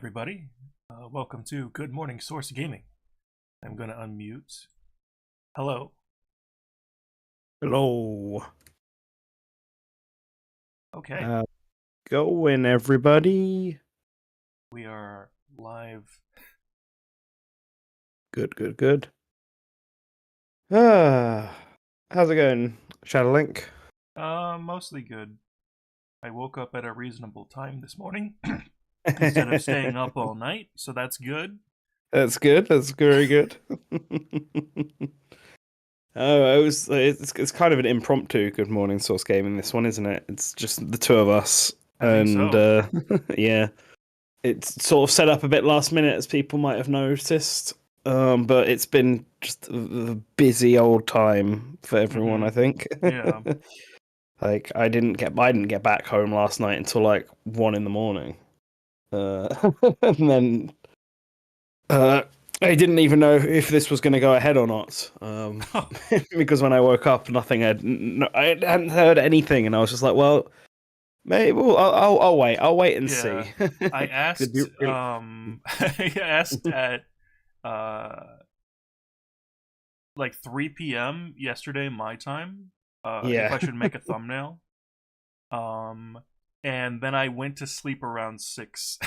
everybody. Welcome to Good Morning Source Gaming. I'm going to unmute. Hello. Hello. Okay. Going, everybody. We are live. Good. How's it going, Shadowlink? Mostly good. I woke up at a reasonable time this morning instead of staying up all night, so that's good. That's good. That's very good. It's kind of an impromptu Good Morning Source Gaming, this one, isn't it? It's just the two of us, I think and so. yeah, it's sort of set up a bit last minute, as people might have noticed. But it's been just a busy old time for everyone, I think. Yeah. Like I didn't get back home last night until like 1 a.m. And then I didn't even know if this was going to go ahead or not. Because when I woke up, I hadn't heard anything, and I was just like, well, maybe I'll wait. I'll wait and Yeah. see. I 'Cause it'd asked be really- I asked at like 3 p.m. yesterday my time if I Yeah. should make a thumbnail. And then I went to sleep around 6.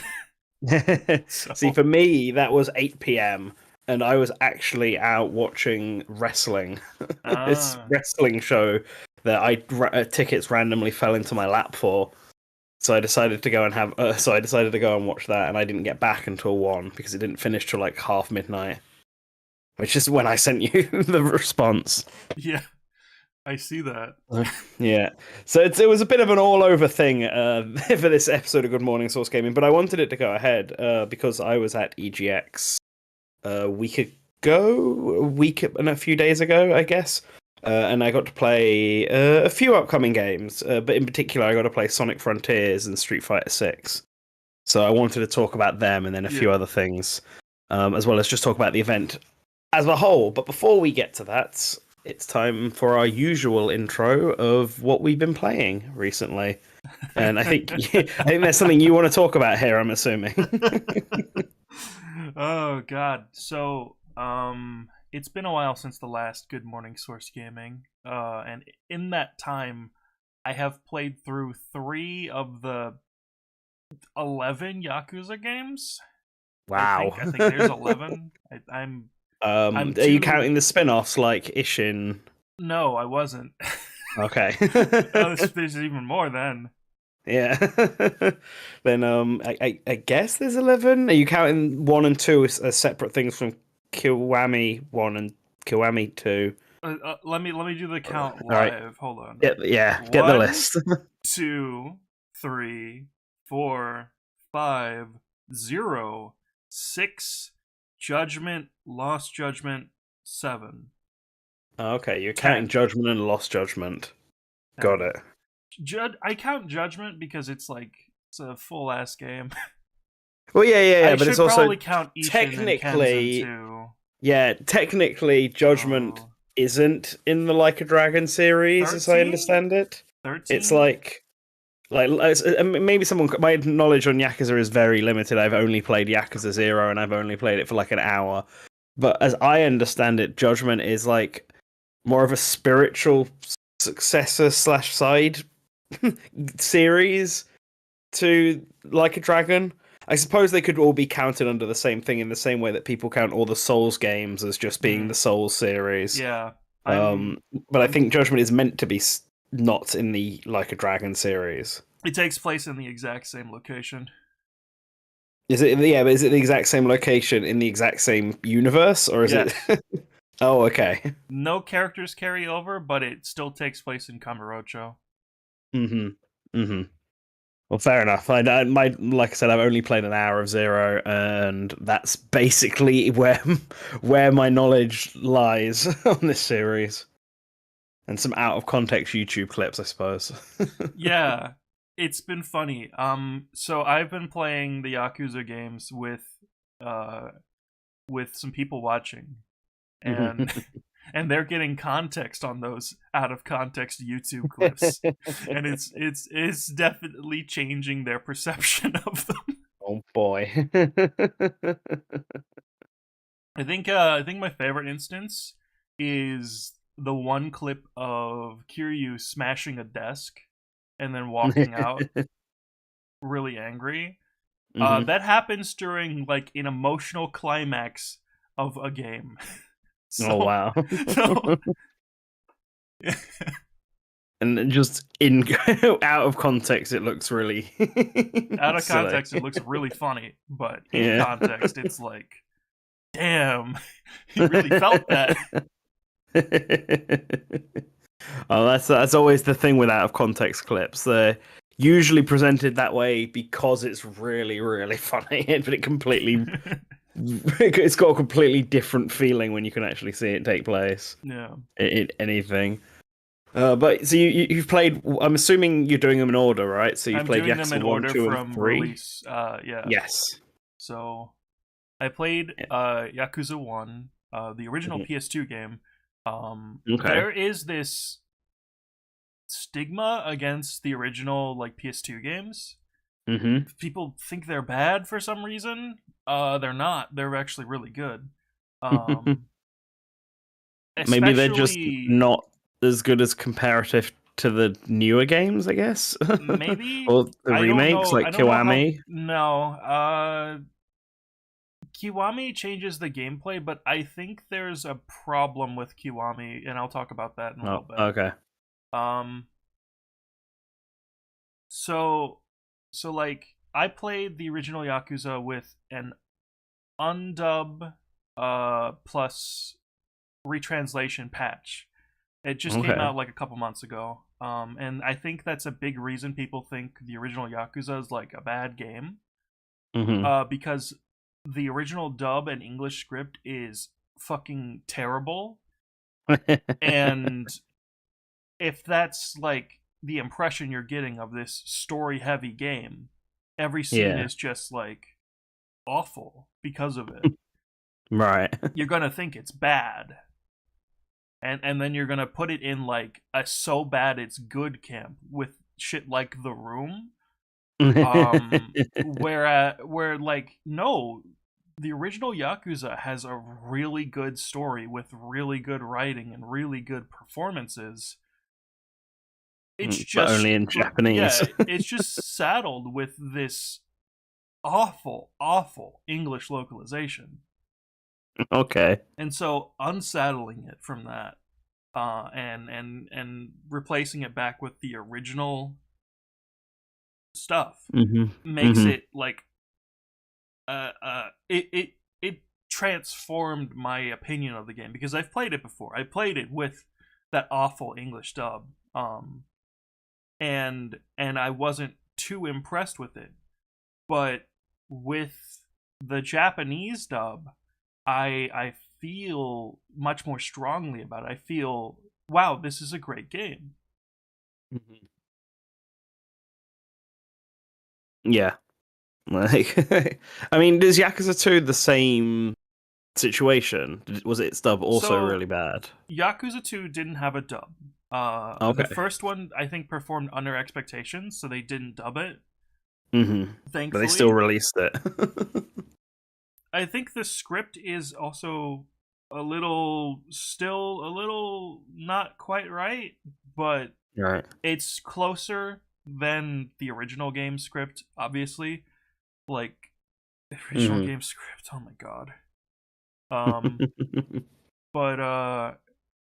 So See, for me, that was 8 p.m. and I was actually out watching wrestling. This wrestling show that tickets randomly fell into my lap for. So I decided to go and watch that, and I didn't get back until 1 because it didn't finish till like half midnight, which is when I sent you the response. yeah, I see that. Yeah, so it was a bit of an all over thing for this episode of Good Morning Source Gaming, but I wanted it to go ahead because I was at EGX a week and a few days ago, I guess. And I got to play a few upcoming games, but in particular, I got to play Sonic Frontiers and Street Fighter 6. So I wanted to talk about them and then a few other things, as well as just talk about the event as a whole. But before we get to that, it's time for our usual intro of what we've been playing recently. And I think there's something you want to talk about here, I'm assuming. Oh god. So, it's been a while since the last Good Morning Source Gaming. And in that time I have played through 3 of the 11 Yakuza games. Wow. I think there's 11. I'm Are too... you counting the spin-offs like Ishin? No, I wasn't. Okay. There's even more then. Yeah. Then I guess there's 11. Are you counting 1 and 2 as separate things from Kiwami 1 and Kiwami 2? Let me do the count live. All right. Hold on. Get the list. 2, 3, 4, 5, 0, 6, Judgment, Lost Judgment, 7. Okay, you're 10. counting Judgment and Lost Judgment. 10. Got it. I count Judgment because it's a full ass game. Well, yeah, but it's also count Ishin technically, and Kenzen too. Yeah, technically, Judgment isn't in the Like a Dragon series, 13? As I understand it. 13? It's like maybe my knowledge on Yakuza is very limited. I've only played Yakuza 0 and I've only played it for like an hour. But as I understand it, Judgment is like more of a spiritual successor / side series to Like a Dragon. I suppose they could all be counted under the same thing in the same way that people count all the Souls games as just being the Souls series. Yeah. But I think Judgment is meant to be not in the Like a Dragon series. It takes place in the exact same location. Is it? Yeah, but is it the exact same location in the exact same universe, or is it? Oh, okay. No characters carry over, but it still takes place in Kamurocho. Well, fair enough. Like I said, I've only played an hour of 0, and that's basically where my knowledge lies on this series. And some out of context YouTube clips, I suppose. Yeah, it's been funny. So I've been playing the Yakuza games with some people watching, and and they're getting context on those out of context YouTube clips, and it's definitely changing their perception of them. Oh boy. I think my favorite instance is the one clip of Kiryu smashing a desk and then walking out really angry. Hmm. That happens during like an emotional climax of a game. Oh so wow. so And just in out of context, it looks really out of silly. context it looks really funny, but in Yeah. context it's like, damn, he really felt that. Oh, that's always the thing with out of context clips. They're usually presented that way because it's really, really funny, but it's got a completely different feeling when you can actually see it take place Yeah. in anything. But so you've played. I'm assuming you're doing them in order, right? So you've I'm played doing them Yakuza in 1, order 2, and from 3. release. Yeah. Yes. So I played Yeah. Yakuza 1, the original Mhm. PS2 game. Okay. There is this stigma against the original like PS2 games. Hmm. People think they're bad for some reason. They're not. They're actually really good. Um, Maybe they're just especially not as good as comparative to the newer games, I guess, maybe or the I don't remakes know. I like don't know how. Kiwami. No, Kiwami changes the gameplay, but I think there's a problem with Kiwami, and I'll talk about that in a Oh, little bit. okay. Um, so, like I played the original Yakuza with an undub plus retranslation patch. It just came Okay. out like a couple months ago. And I think that's a big reason people think the original Yakuza is like a bad game. Hmm. Because the original dub and English script is fucking terrible. And if that's like the impression you're getting of this story heavy game, every scene Yeah. is just like awful because of it. Right. You're gonna think it's bad. And then you're gonna put it in like a so bad it's good camp with shit like The Room. Where like no, the original Yakuza has a really good story with really good writing and really good performances. It's But only just in Japanese. yeah, it's just saddled with this awful, awful English localization. Okay. And so unsaddling it from that, and replacing it back with the original stuff Hmm. makes Hmm. it like it transformed my opinion of the game because I've played it before. I played it with that awful English dub, and I wasn't too impressed with it. But with the Japanese dub, I feel much more strongly about it. I feel, wow, this is a great game. Hmm. Yeah. Like, I mean, is Yakuza 2 the same situation? Was its dub also So really bad? Yakuza 2 didn't have a dub. The Okay. first one I think performed under expectations, so they didn't dub it. Hmm. But they still Thankfully, released it. I think the script is also still a little not quite right, but Right. it's closer than the original game script. Obviously, like the original Hmm. game script. Oh my god. Um, but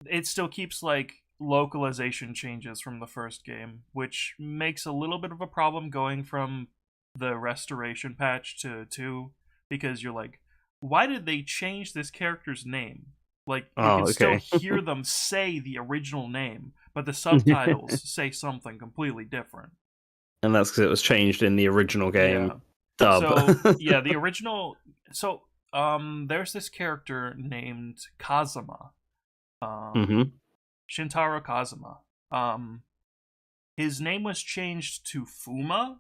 it still keeps like localization changes from the first game, which makes a little bit of a problem going from the restoration patch to 2 because you're like, why did they change this character's name? Like you Oh, can still okay. hear them say the original name, but the subtitles say something completely different. And that's because it was changed in the original game Yeah. dub. So, yeah, the original so there's this character named Kazuma. Um Hmm. Shintaro Kazuma. Um, his name was changed to Fuma,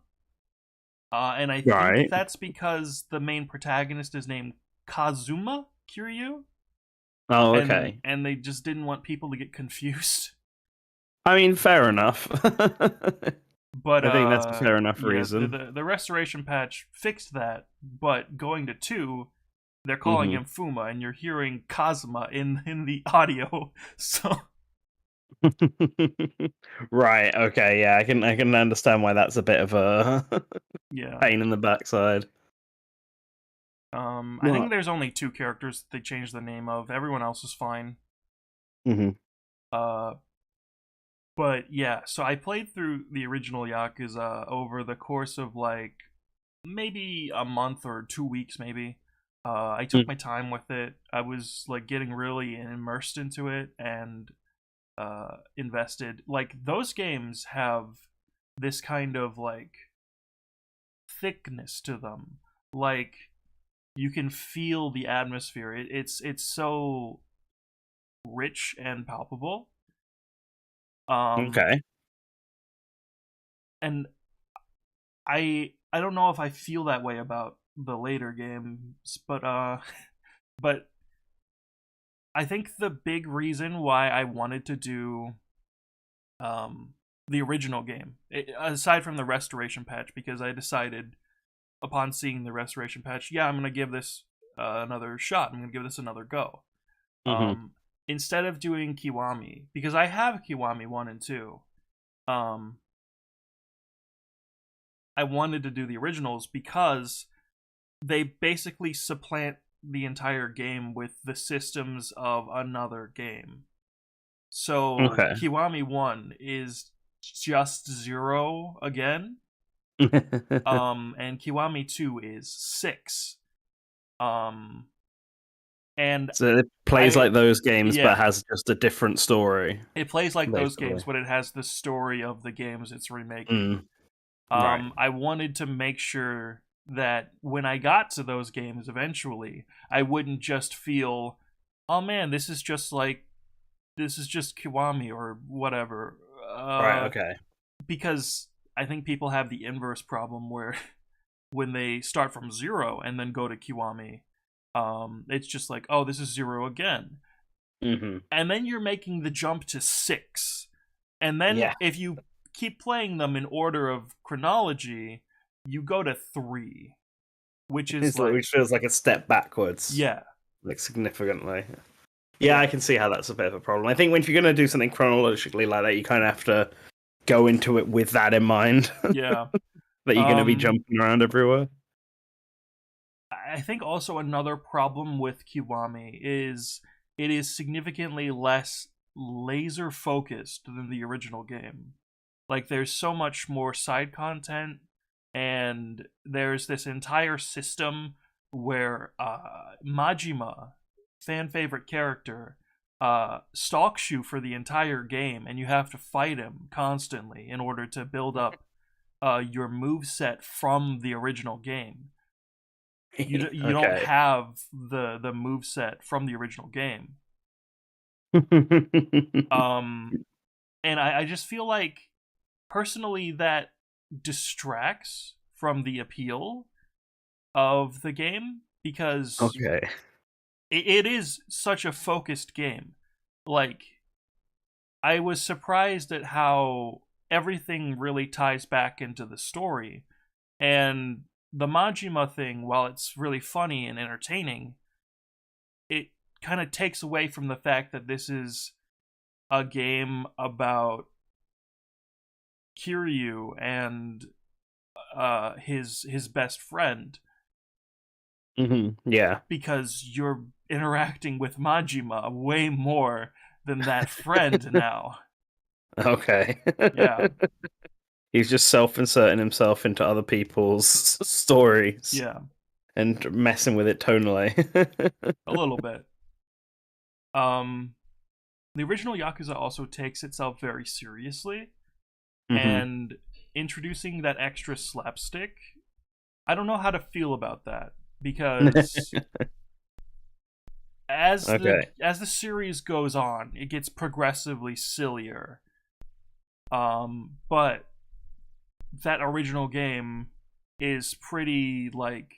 and I think Right. that's because the main protagonist is named Kazuma Kiryu, Oh, and okay. they just didn't want people to get confused. I mean, fair enough. But I think that's a fair enough yeah, reason. the restoration patch fixed that. But going to 2, they're calling Hmm. him Fuma, and you're hearing Kazuma in the audio. So Right. Okay. Yeah. I can understand why that's a bit of a yeah. pain in the backside. I Well. think there's only 2 characters that they changed the name of. Everyone else is fine. Hmm. Uh, but yeah, so I played through the original Yakuza over the course of like maybe a month or 2 weeks, maybe. I took my time with it. I was like getting really immersed into it and invested. Like those games have this kind of like thickness to them. Like you can feel the atmosphere. It's so rich and palpable. Um, Okay. and I don't know if I feel that way about the later games, but but I think the big reason why I wanted to do the original game, aside from the restoration patch, because I decided upon seeing the restoration patch, yeah, I'm gonna give this another shot. I'm gonna give this another go. Hmm. Um, Instead of doing Kiwami, because I have Kiwami 1 and 2. Um, I wanted to do the originals because they basically supplant the entire game with the systems of another game. So Okay. Kiwami 1 is just 0 again. And Kiwami 2 is 6. Um and So it plays I like those games, but yeah, has just a different story, it plays like those basically. games, but it has the story of the games it's remaking. Mm, right. I wanted to make sure that when I got to those games eventually, I wouldn't just feel, oh man, this is just Kiwami or whatever. Right. Uh, Okay. because I think people have the inverse problem where when they start from 0 and then go to Kiwami, it's just like, oh, this is 0 again. Hmm. And then you're making the jump to 6. And then Yeah. if you keep playing them in order of chronology, you go to 3, which is like, Which feels like a step backwards, yeah, like significantly. Yeah, yeah, I can see how that's a bit of a problem. I think when you're going to do something chronologically like that, you kind of have to go into it with that in mind, yeah. that you're going to be Um, jumping around everywhere. I think also another problem with Kiwami is it is significantly less laser focused than the original game. Like there's so much more side content, and there's this entire system where Majima, fan favorite character, stalks you for the entire game, and you have to fight him constantly in order to build up your move set from the original game. You don't Okay. have the move set from the original game. Um, and I just feel like personally that distracts from the appeal of the game because Okay. it is such a focused game. Like I was surprised at how everything really ties back into the story. And the Majima thing, while it's really funny and entertaining, it kind of takes away from the fact that this is a game about Kiryu and his best friend, Yeah. because you're interacting with Majima way more than that friend now. Okay. Yeah, He's just self-inserting himself into other people's stories yeah, and messing with it tonally. a little bit. Um, the original Yakuza also takes itself very seriously, Hmm. and introducing that extra slapstick, I don't know how to feel about that because Okay. as the series goes on, it gets progressively sillier. But that original game is pretty like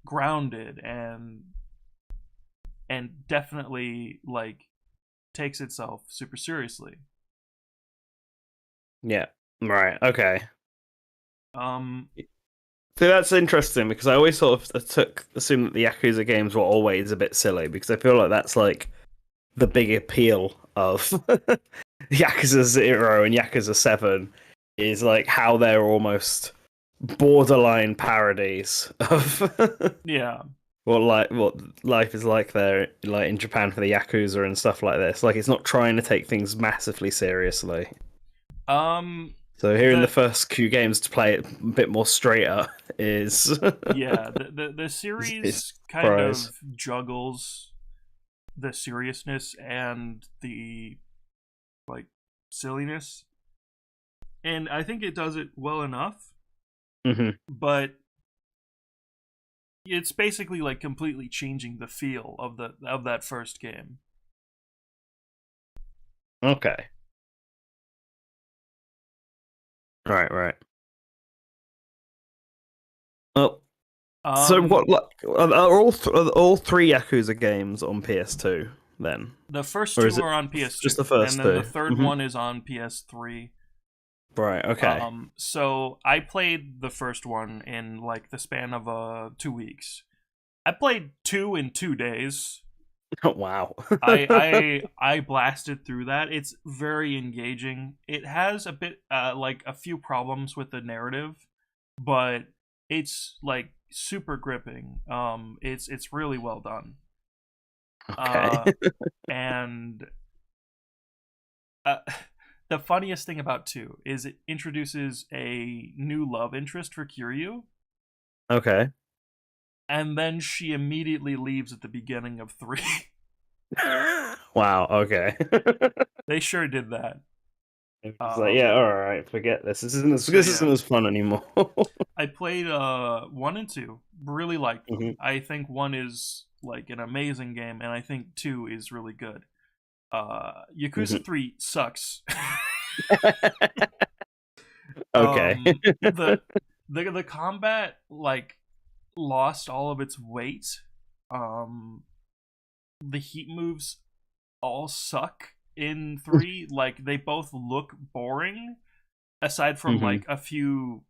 grounded and definitely like takes itself super seriously. Yeah. Right. Okay. Um, So that's interesting because I always sort of assumed that the Yakuza games were always a bit silly because I feel like that's like the big appeal of Yakuza 0 and Yakuza 7 is like how they're almost borderline parodies of yeah. what life is like there, like in Japan for the Yakuza and stuff like this. Like it's not trying to take things massively seriously. Um, So here in the the first few games to play it a bit more straighter is yeah, the is series kind surprise. of juggles the seriousness and the like silliness, and I think it does it well enough. Hmm. But it's basically like completely changing the feel of that first game. Okay. Right. Right. Well, so Um, what? Like, are all three Yakuza games on PS2 then, the first or two is it are on just the PS2, and first then the two? third Hmm. one is on PS3. Right. Okay. So I played the first one in like the span of 2 weeks. I played two in 2 days. Wow. I blasted through that. It's very engaging. It has a bit like a few problems with the narrative, but it's like super gripping. It's really well done. Okay. Uh and uh, the funniest thing about 2 is it introduces a new love interest for Kiryu, Okay. and then she immediately leaves at the beginning of 3. Wow. Okay. They sure did that. It's like, yeah, Um all right, forget this. so This isn't yeah, as fun anymore. I played 1 and 2. Really liked them. Hmm. I think 1 is like an amazing game, and I think 2 is really good. Yakuza Hmm. 3 sucks. Okay. The the combat like lost all of its weight. Um, the heat moves all suck in 3. Like they both look boring, aside from Hmm. like a few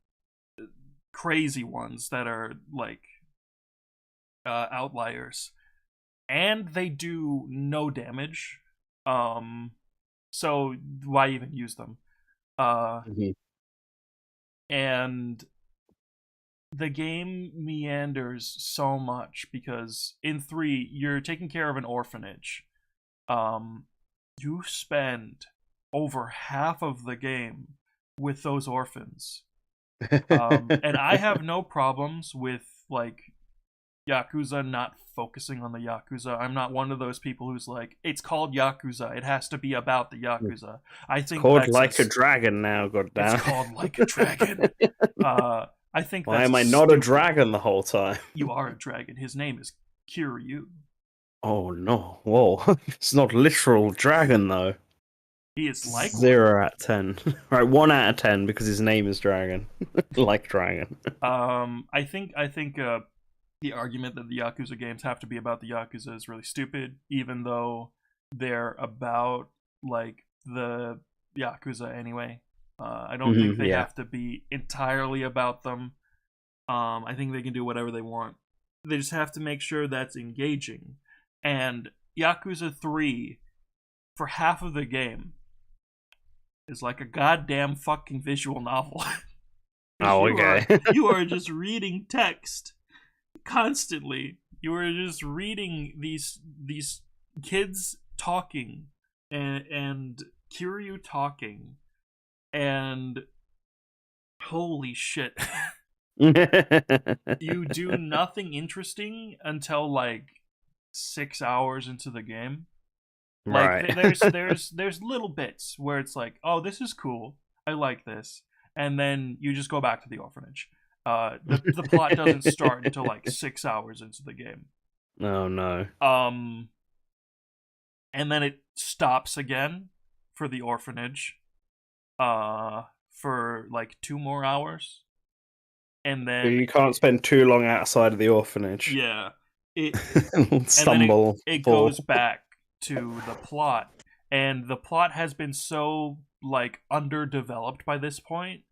crazy ones that are like outliers, and they do no damage. Um, so why even use them? Uh, Hmm. and the game meanders so much because in 3 you're taking care of an orphanage. Um, you spend over half of the game with those orphans. And I have no problems with like Yakuza not focusing on the Yakuza. I'm not one of those people who's like, it's called Yakuza. It has to be about the Yakuza. I It's think called that's Like a Dragon now, it's goddamn. called Like a Dragon. I think Why that's am I not a stupid. dragon the whole time? You are a dragon. His name is Kiryu. Oh no. Whoa. It's not literal dragon though. He is like one. 0 out of 10. Right, 1 out of 10 because his name is Dragon. Like Dragon. I think the argument that the Yakuza games have to be about the Yakuza is really stupid, even though they're about like the Yakuza anyway. I don't think Hmm. they Yeah. have to be entirely about them. I think they can do whatever they want. They just have to make sure that's engaging. And Yakuza 3, for half of the game, is like a goddamn fucking visual novel. Because Oh, you are okay. you are just reading text constantly. You are just reading these kids talking, and Kiryu talking, and holy shit. You do nothing interesting until like 6 hours into the game. Like Right. there's little bits where it's like, oh, this is cool, I like this, and then you just go back to the orphanage. The plot doesn't start until like 6 hours into the game. Oh no. Um, and then it stops again for the orphanage. For like 2 more hours, and So then you can't spend too long outside of the orphanage. yeah, it and then Stumble, it fall. goes back to the plot, and the plot has been so like underdeveloped by this point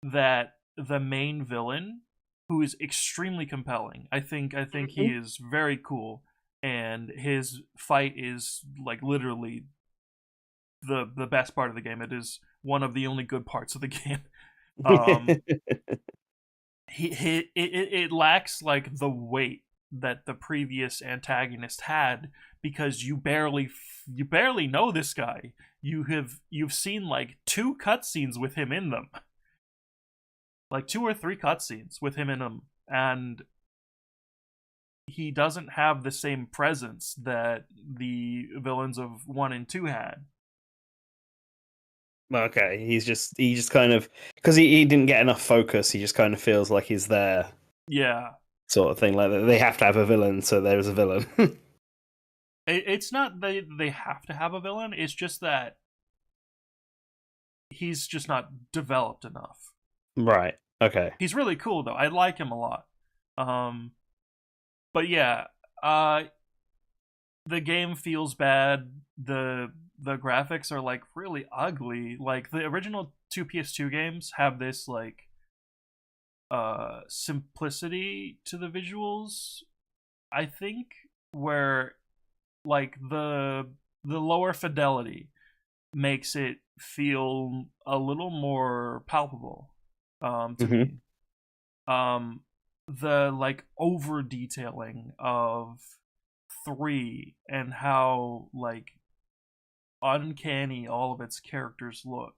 that the main villain, who is extremely compelling, I think he is very cool, and his fight is like literally the best part of the game. It is one of the only good parts of the game. Um, it lacks like the weight that the previous antagonist had, because you barely know this guy. You've seen like two cutscenes with him in them, like two or three cutscenes with him in them, and he doesn't have the same presence that the villains of 1 and 2 had. Okay, he just kind of, because he didn't get enough focus. He just kind of feels like he's there, Yeah, sort of thing. Like they have to have a villain, so there's a villain. it's not they have to have a villain. It's just that he's just not developed enough. Right. Okay. He's really cool though. I like him a lot. Um, but yeah, uh, the game feels bad. The graphics are like really ugly. Like the original two PS2 games have this like simplicity to the visuals, I think, where like the lower fidelity makes it feel a little more palpable to Hmm. me. Um the like over detailing of 3 and how like uncanny all of its characters look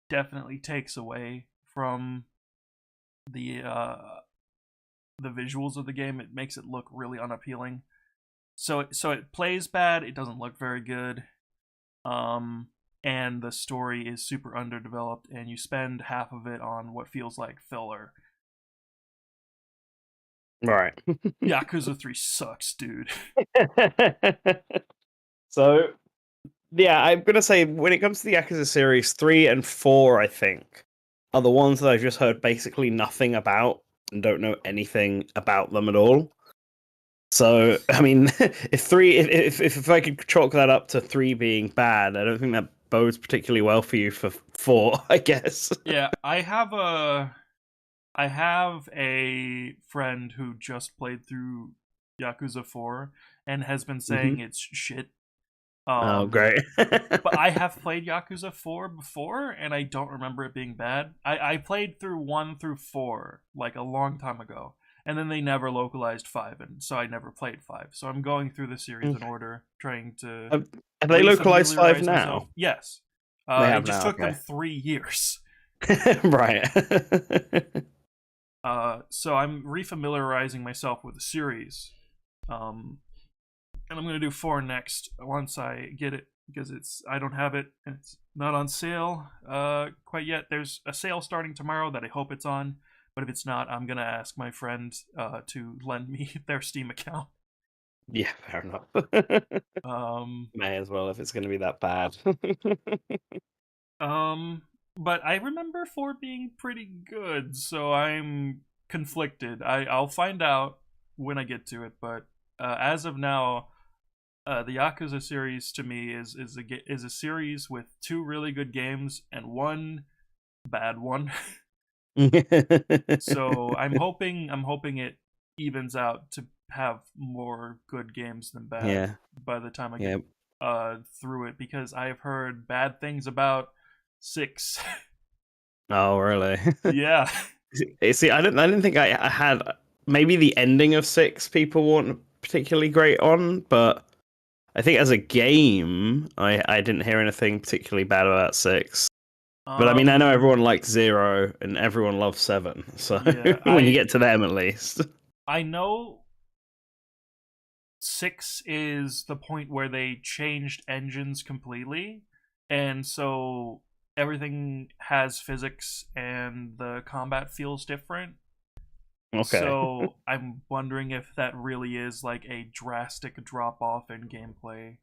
definitely takes away from the uh the visuals of the game. It makes it look really unappealing. So it plays bad, it doesn't look very good. Um and the story is super underdeveloped, and you spend half of it on what feels like filler. Right. Yakuza 3 sucks, dude. So yeah, I'm gonna say when it comes to the Yakuza series, 3 and 4, I think, are the ones that I've just heard basically nothing about and don't know anything about them at all. So I mean, if I could chalk that up to 3 being bad, I don't think that bodes particularly well for you for 4, I guess. Yeah, I have a friend who just played through Yakuza 4 and has been Hmm. saying it's shit. Oh, Um great. but I have played Yakuza 4 before, and I don't remember it being bad. I played through 1 through 4 like a long time ago, and then they never localized 5, and so I never played 5. So I'm going through the series in order, trying to Have, have they localized 5 refamiliarize myself. now? Yes. They It have just now, took them okay. 3 years. Right. So I'm refamiliarizing myself with the series. Um, and I'm gonna do 4 next once I get it, because I don't have it and it's not on sale quite yet. There's a sale starting tomorrow that I hope it's on, but if it's not, I'm gonna ask my friend to lend me their Steam account. Yeah, fair enough. Um, May as well if it's going to be that bad. um, but I remember 4 being pretty good, so I'm conflicted. I'll find out when I get to it, but as of now, the Yakuza series to me is a series with 2 really good games and 1 bad one. So I'm hoping it evens out to have more good games than bad Yeah, by the time I get yeah. through it, because I've heard bad things about 6. Oh, really? Yeah. See, I didn't think I had maybe the ending of 6 people weren't particularly great on, but I think as a game, I didn't hear anything particularly bad about 6. But I mean, I know Um everyone likes 0 and everyone loves 7, so yeah, when you get to them at least. I know 6 is the point where they changed engines completely, and so everything has physics and the combat feels different. Okay. So I'm wondering if that really is like a drastic drop off in gameplay.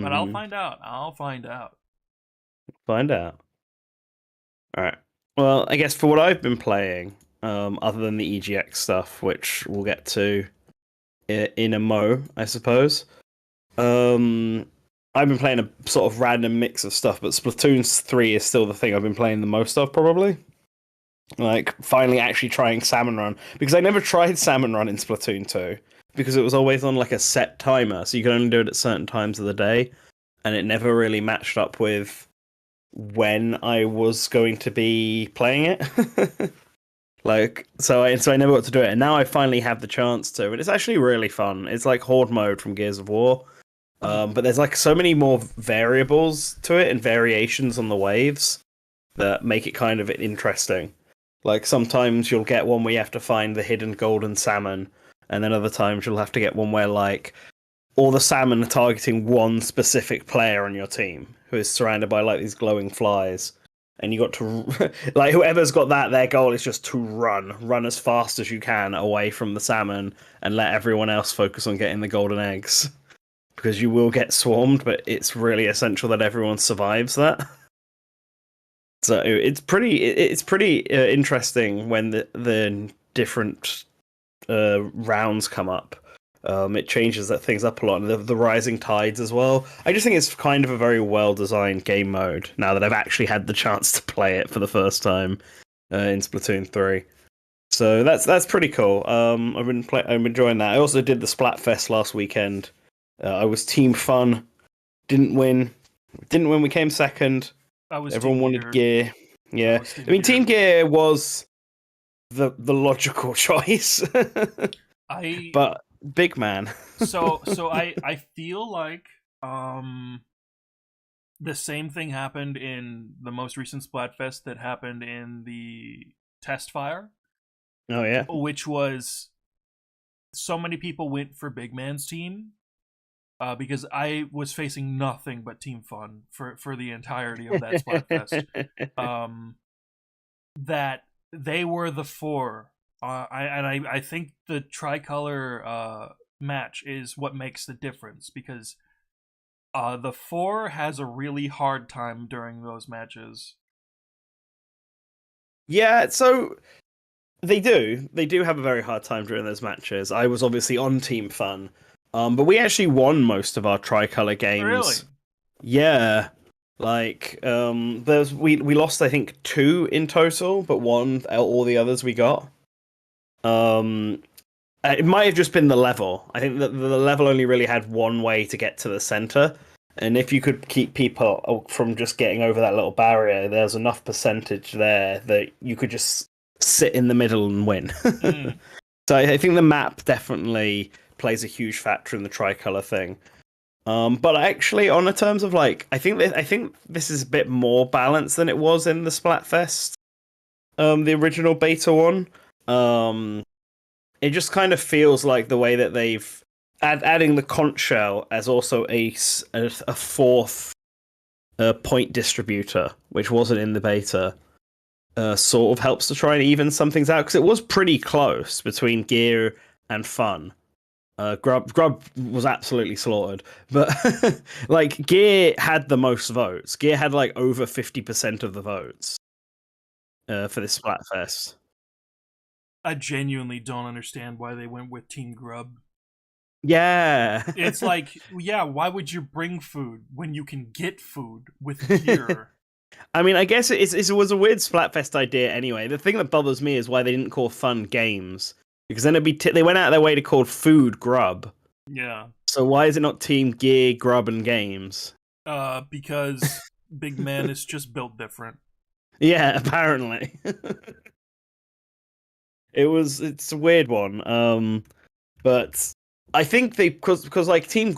But I'll Hmm. find out. I'll find out. Find out. All right. Well, I guess for what I've been playing, other than the EGX stuff, which we'll get to in a mo, I suppose. Um, I've been playing a sort of random mix of stuff, but Splatoon 3 is still the thing I've been playing the most of, probably. Like, finally actually trying Salmon Run. Because I never tried Salmon Run in Splatoon 2, because it was always on, like, a set timer, so you could only do it at certain times of the day, and it never really matched up with when I was going to be playing it. Like, so I never got to do it, and now I finally have the chance to, and it's actually really fun. It's like Horde mode from Gears of War, but there's like so many more variables to it and variations on the waves that make it kind of interesting. Like sometimes you'll get one where you have to find the hidden golden salmon, and then other times you'll have to get one where like all the salmon are targeting one specific player on your team who is surrounded by like these glowing flies. And you got to like whoever's got that, their goal is just to run as fast as you can away from the salmon, and let everyone else focus on getting the golden eggs, because you will get swarmed, but it's really essential that everyone survives that. So it's pretty interesting when the different rounds come up. It changes that things up a lot, and the rising tides as well. I just think it's kind of a very well designed game mode now that I've actually had the chance to play it for the first time in Splatoon 3. So that's pretty cool. I'm enjoying that. I also did the Splatfest last weekend. I was Team Fun, didn't win. We came second. I was Everyone Team wanted Gear. gear. Yeah, Team I mean Gear. Team Gear was the logical choice, I but big man. so I feel like the same thing happened in the most recent Splatfest that happened in the test fire, Oh yeah. which was so many people went for Big Man's team, because I was facing nothing but Team Fun for the entirety of that Splatfest. Um, that they were the four. I think the tricolor match is what makes the difference, because the four has a really hard time during those matches. Yeah, so they do have a very hard time during those matches. I was obviously on Team Fun, but we actually won most of our tricolor Really? games. Yeah, like there's we lost I think two in total, but won all the others we got. Um, it might have just been the level. I think that the level only really had one way to get to the center, and if you could keep people from just getting over that little barrier, there's enough percentage there that you could just sit in the middle and win. Mm. So I think the map definitely plays a huge factor in the tricolor thing. But actually, on the terms of like, I think this is a bit more balanced than it was in the Splatfest, the original beta one. Um, it just kind of feels like the way that they've adding the conch shell as also a fourth point distributor, which wasn't in the beta, sort of helps to try and even some things out, because it was pretty close between Gear and Fun. Grub was absolutely slaughtered, but like Gear had the most votes. Gear had like over 50% of the votes for this Splatfest. I genuinely don't understand why they went with Team Grub. Yeah. It's like, yeah, why would you bring food when you can get food with gear? I mean, I guess it was a weird Splatfest idea anyway. The thing that bothers me is why they didn't call Fun Games, because then it'd be they went out of their way to call food Grub. Yeah. So why is it not Team Gear, Grub, and Games? Because Big Man is just built different. Yeah, apparently. It's a weird one. But I think they because like Team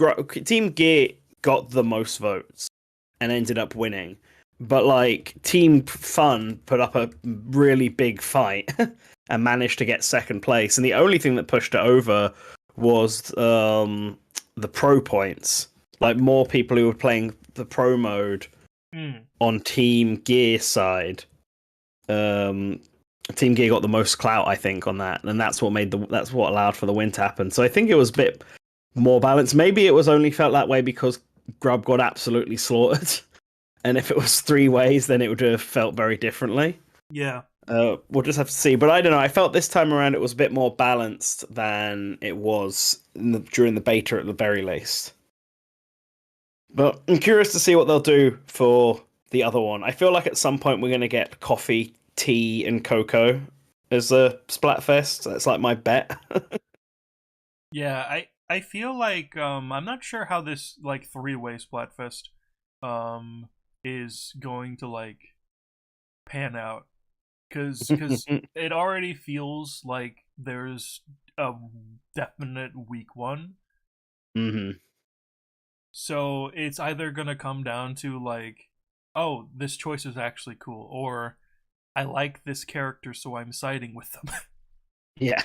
Gear got the most votes and ended up winning. But like Team Fun put up a really big fight and managed to get second place. And the only thing that pushed it over was the pro points. Like more people who were playing the pro mode on Team Gear side. Team Gear got the most clout, I think, on that, and that's what allowed for the win to happen. So I think it was a bit more balanced. Maybe it was only felt that way because Grub got absolutely slaughtered, and if it was three ways, then it would have felt very differently. Yeah. We'll just have to see. But I don't know. I felt this time around it was a bit more balanced than it was during the beta, at the very least. But I'm curious to see what they'll do for the other one. I feel like at some point we're going to get coffee, tea, and cocoa as a Splatfest. That's like my bet. Yeah, I feel like I'm not sure how this like three-way Splatfest is going to like pan out cuz it already feels like there's a definite weak one. hmm So it's either going to come down to like, oh, this choice is actually cool, or I like this character so I'm siding with them. Yeah.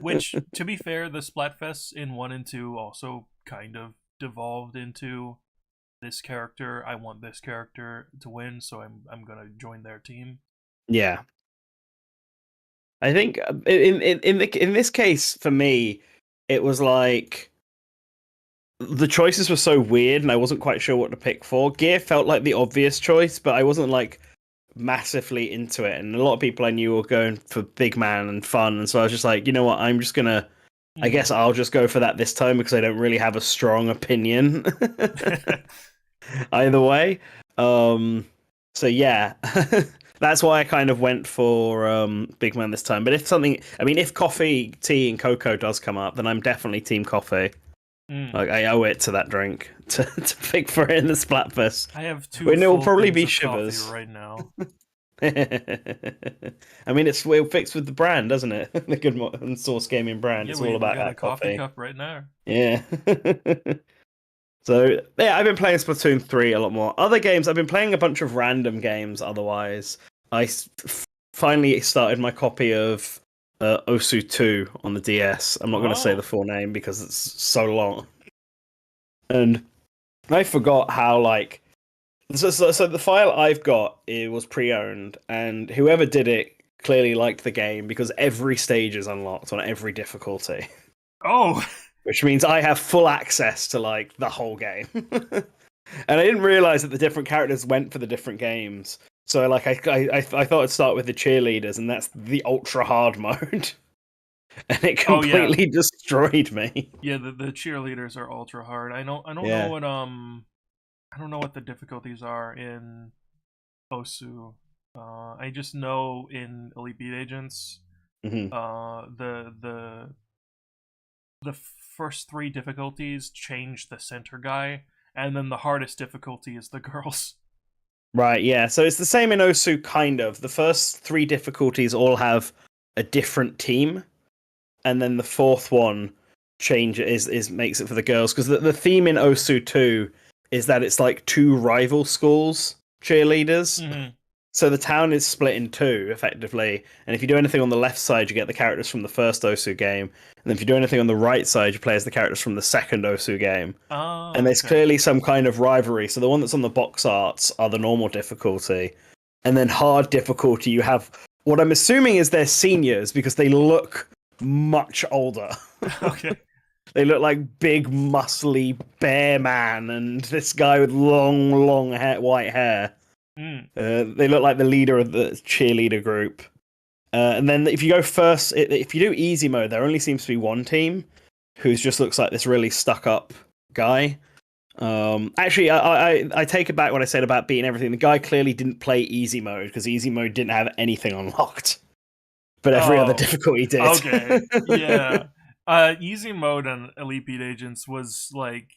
Which, to be fair, the Splatfests in 1 and 2 also kind of devolved into this character. I want this character to win, so I'm gonna join their team. Yeah. I think in this case for me, it was like the choices were so weird, and I wasn't quite sure what to pick for. Gear felt like the obvious choice, but I wasn't like massively into it. And a lot of people I knew were going for big man and fun, and so I was just like, you know what, I'm just gonna. I guess I'll just go for that this time because I don't really have a strong opinion either way. So yeah, that's why I kind of went for big man this time. But if something, I mean, if coffee, tea, and cocoa does come up, then I'm definitely team coffee. Like I owe it to that drink to pick for it in the Splatfest. I have two. When it will full probably things be of Shivers coffee right now. I mean, it's well fixed with the brand, doesn't it? The Good Source Gaming brand. Yeah, It's we all about got a that coffee coffee. cup right now. Yeah. So yeah, I've been playing Splatoon 3 a lot more. Other games, I've been playing a bunch of random games. Otherwise, finally started my copy of Osu 2 on the DS. I'm not going to say the full name because it's so long, and I forgot how like. So the file I've got, it was pre-owned, and whoever did it clearly liked the game because every stage is unlocked on every difficulty. Oh. Which means I have full access to like the whole game. And I didn't realize that the different characters went for the different games. So like I thought I'd start with the cheerleaders, and that's the ultra hard mode, and it completely destroyed me. Yeah, the cheerleaders are ultra hard. I don't know Yeah. what I don't know what the difficulties are in Osu. I just know in Elite Beat Agents, hmm the first three difficulties change the center guy, and then the hardest difficulty is the girls. Right. Yeah. So it's the same in Osu, kind of. The first three difficulties all have a different team, and then the fourth one is makes it for the girls because the theme in Osu 2 is that it's like two rival schools cheerleaders. Mm-hmm. So the town is split in two, effectively. And if you do anything on the left side, you get the characters from the first Osu game. And then if you do anything on the right side, you play as the characters from the second Osu game. Oh, and there's clearly some kind of rivalry. So the one that's on the box arts are the normal difficulty. And then hard difficulty, you have what I'm assuming is their seniors because they look much older. Okay. They look like big, muscly bear man, and this guy with long hair, white hair. They look like the leader of the cheerleader group. And then if you go first, if you do easy mode, there only seems to be one team who just looks like this really stuck up guy. Actually, I take it back what I said about beating everything. The guy clearly didn't play easy mode because easy mode didn't have anything unlocked, but every other difficulty did. Okay, yeah. Easy mode on Elite Beat Agents was like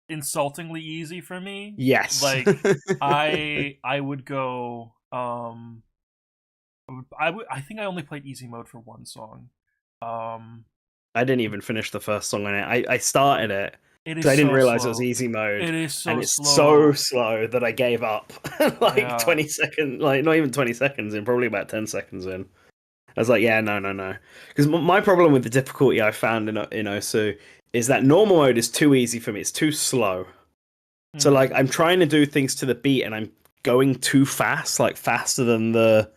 insultingly easy for me. Yes. Like I would go I think I only played easy mode for one song. I didn't even finish the first song on it. I started it. It is I didn't so realize slow. it was easy mode. It is so and it's slow. so slow that I gave up. Like 20 seconds, like not even 20 seconds in, probably about 10 seconds in. I was like, yeah, no. Because my problem with the difficulty I found in Osu is that normal mode is too easy for me. It's too slow. So like I'm trying to do things to the beat and I'm going too fast, like faster than the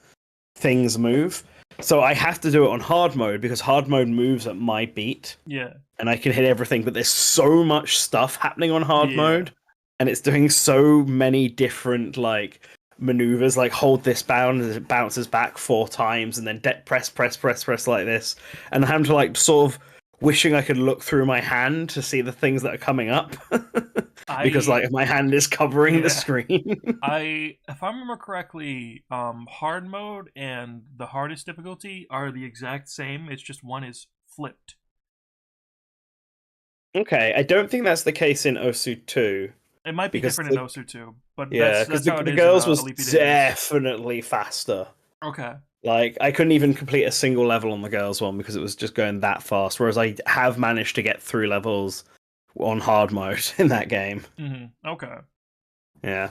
things move. So I have to do it on hard mode because hard mode moves at my beat. Yeah. And I can hit everything, but there's so much stuff happening on hard mode, and it's doing so many different like maneuvers, like hold this bound and it bounces back 4 times, and then press like this, and I'm to like sort of wishing I could look through my hand to see the things that are coming up. because I like my hand is covering the yeah. screen. If I remember correctly, hard mode and the hardest difficulty are the exact same. It's just one is flipped. Okay, I don't think that's the case in Osu 2 It might be because different in Osu too, but yeah, because that's how it the is in girls was Leafy Days. definitely faster. Okay. Like I couldn't even complete a single level on the girls one because it was just going that fast. Whereas I have managed to get through levels on hard mode in that game. Okay. Yeah,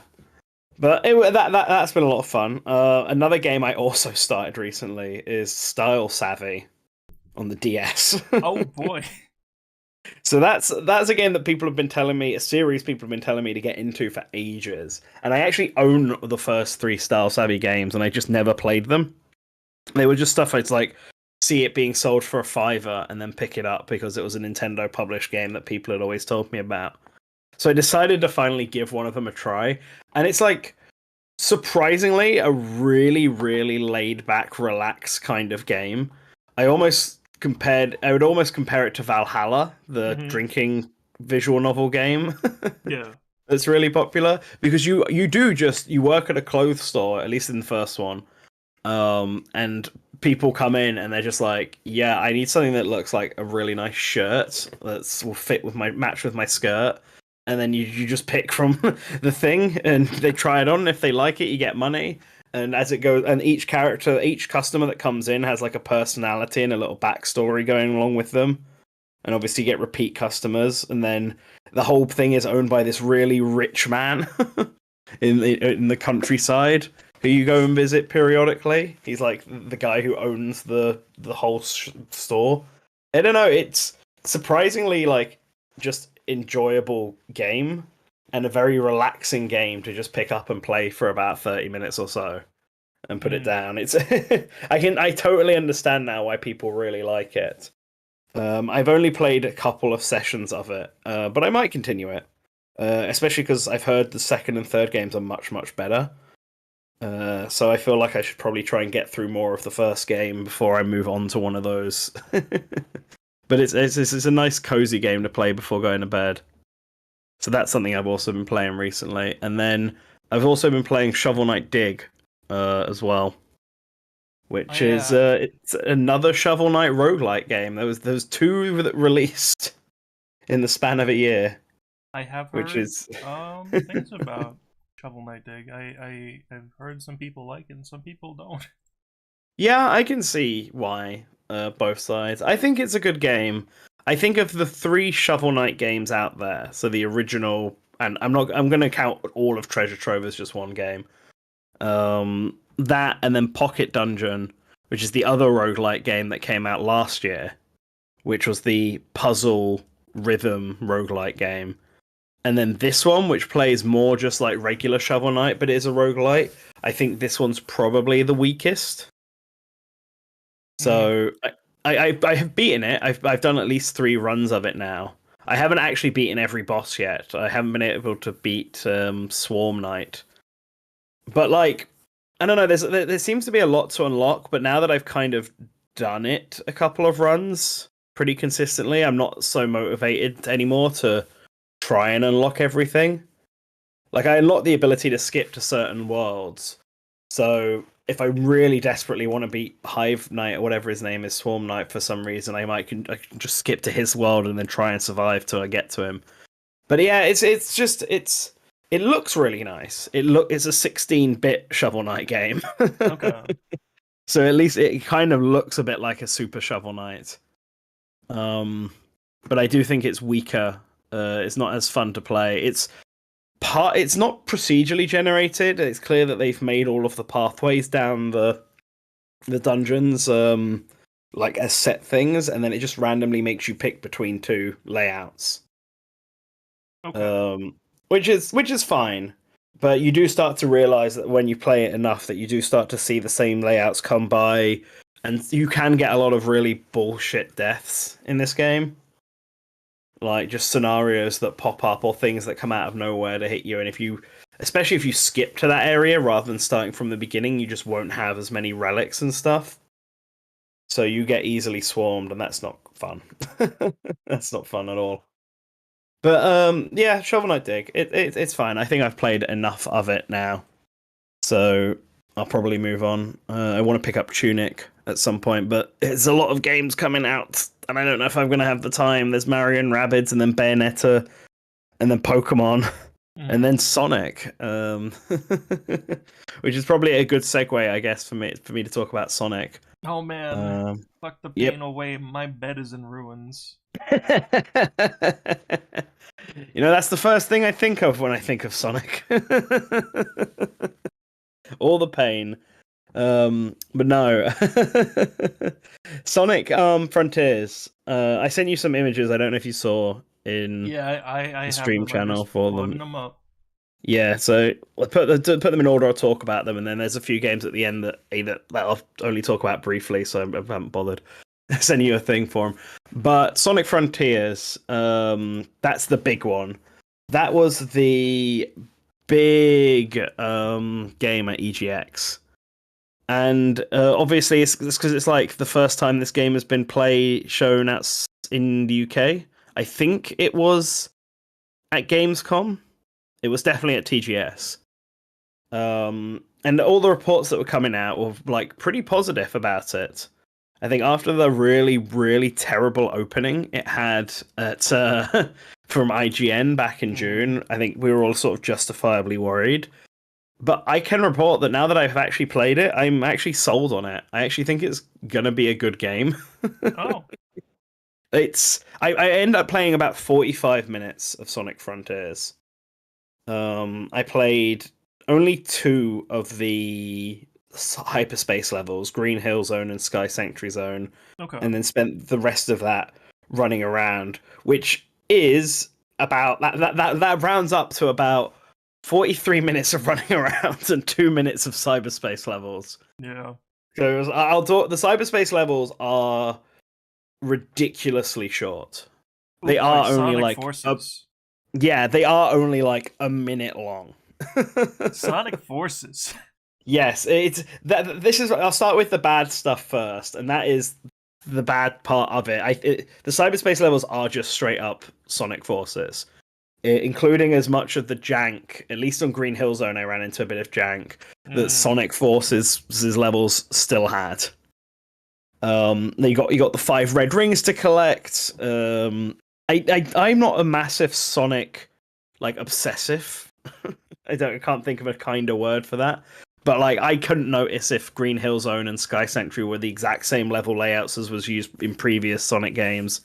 but that's been a lot of fun. Another game I also started recently is Style Savvy on the DS. Oh boy. So that's a game that people have been telling me, a series people have been telling me to get into for ages. And I actually own the first three Style Savvy games, and I just never played them. They were just stuff I'd like see it being sold for a fiver and then pick it up because it was a Nintendo published game that people had always told me about. So I decided to finally give one of them a try, and it's like surprisingly a really, really laid back, relaxed kind of game. I would almost compare it to Valhalla, the hmm drinking visual novel game Yeah. that's really popular, because you work at a clothes store, at least in the first one, and people come in and they're just like, yeah, I need something that looks like a really nice shirt that will fit with my match with my skirt. And then you just pick from the thing and they try it on. If they like it, you get money. And as it goes, and each customer that comes in has like a personality and a little backstory going along with them. And obviously you get repeat customers. And then the whole thing is owned by this really rich man in the countryside who you go and visit periodically. He's like the guy who owns the whole store. I don't know. It's surprisingly like just enjoyable game and a very relaxing game to just pick up and play for about 30 minutes or so and put it hmm down. It's I totally understand now why people really like it. I've only played a couple of sessions of it, but I might continue it, especially because I've heard the second and third games are much much better. So I feel like I should probably try and get through more of the first game before I move on to one of those. But it's a nice cozy game to play before going to bed. So that's something I've also been playing recently, and then I've also been playing Shovel Knight Dig as well, Oh which is yeah. it's another Shovel Knight roguelike game. There was two that released in the span of a year, I have which heard is things about Shovel Knight Dig. I've heard some people like it and some people don't. yeah, I can see why both sides. I think it's a good game. I think of the three Shovel Knight games out there, so the original, and I'm going to count all of Treasure Trove as just one game. That and then Pocket Dungeon, which is the other roguelike game that came out last year, which was the puzzle rhythm roguelike game. And then this one, which plays more just like regular Shovel Knight, but it is a roguelite. I think this one's probably the weakest. hmm So I have beaten it. I've done at least 3 runs of it now. I haven't actually beaten every boss yet. I haven't been able to beat Swarm Knight. But like, I don't know. There seems to be a lot to unlock. But now that I've kind of done it a couple of runs pretty consistently, I'm not so motivated anymore to try and unlock everything. Like I unlocked the ability to skip to certain worlds. So if I really desperately want to beat Hive Knight or whatever his name is, Swarm Knight, for some reason, I can just skip to his world and then try and survive till I get to him. But yeah, it looks really nice. It's a 16-bit Shovel Knight game, Okay. so at least it kind of looks a bit like a Super Shovel Knight. Um, but I do think it's weaker. It's not as fun to play. It's not procedurally generated. It's clear that they've made all of the pathways down the dungeons like as set things, and then it just randomly makes you pick between two layouts. Okay. Um, which is fine, but you do start to realize that when you play it enough, that you do start to see the same layouts come by, and you can get a lot of really bullshit deaths in this game, like just scenarios that pop up or things that come out of nowhere to hit you. And especially if you skip to that area rather than starting from the beginning, you just won't have as many relics and stuff. So you get easily swarmed, and that's not fun. That's not fun at all. But yeah, Shovel Knight Dig. It's fine. I think I've played enough of it now, so I'll probably move on. I want to pick up Tunic at some point, but there's a lot of games coming out, and I don't know if I'm gonna have the time. There's Mario and Rabbids, and then Bayonetta, and then Pokemon, and then Sonic. Which is probably a good segue, I guess, for me to talk about Sonic. Oh man, fuck the Yep. pain away. My bed is in ruins. You know, that's the first thing I think of when I think of Sonic. All the pain. But no. Sonic Frontiers. I sent you some images. I don't know if you saw in Yeah, I the have stream them. I'm channel just for loading them. them up. Yeah, so I'll put them in order. I'll talk about them, and then there's a few games at the end that I'll only talk about briefly, so I haven't bothered sending you a thing for them. But Sonic Frontiers, that's the big one. That was the big game at EGX, and obviously it's because it's like the first time this game has been shown out in the UK. I think it was at Gamescom. It was definitely at TGS. And all the reports that were coming out were like pretty positive about it. I think after the really, really terrible opening it had at from IGN back in June, I think we were all sort of justifiably worried. But I can report that now that I've actually played it, I'm actually sold on it. I actually think it's gonna be a good game. Oh. I end up playing about 45 minutes of Sonic Frontiers. I played only 2 of the hyperspace levels, Green Hill Zone and Sky Sanctuary Zone, Okay. and then spent the rest of that running around, which is about that rounds up to about 43 minutes of running around and 2 minutes of cyberspace levels. Yeah. So I'll talk. The cyberspace levels are ridiculously short. Ooh, They boy, are only Sonic like Forces. yeah, they are only like a minute long. Sonic Forces. Yes, it's that. This is. I'll start with the bad stuff first, and that is the bad part of it. The cyberspace levels are just straight up Sonic Forces, including as much of the jank. At least on Green Hill Zone, I ran into a bit of jank that Sonic Forces levels still had. You got the 5 red rings to collect. I'm not a massive Sonic like obsessive. I can't think of a kinder word for that. But like I couldn't notice if Green Hill Zone and Sky Sanctuary were the exact same level layouts as was used in previous Sonic games.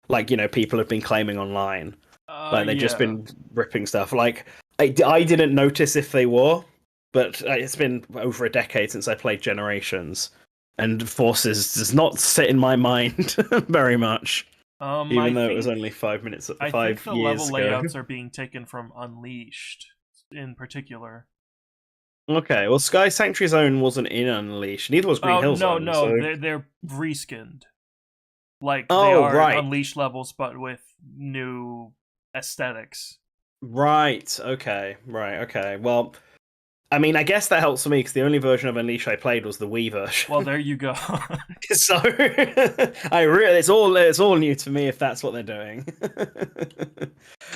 Like, you know, people have been claiming online. Like they've just been ripping stuff. Like I didn't notice if they were, but it's been over a decade since I played Generations, and Forces does not sit in my mind very much. Even though it was only 5 minutes, I 5 think the years level ago. layouts are being taken from Unleashed, in particular. Okay, well, Sky Sanctuary Zone wasn't in Unleashed. Neither was Green Hill Zone. No, so... they're reskinned. Like they Oh, are right. Unleashed levels, but with new aesthetics. Right. Okay. Right. Okay. Well, I mean, I guess that helps for me because the only version of Unleashed I played was the Wii version. Well, there you go. So it's all new to me if that's what they're doing.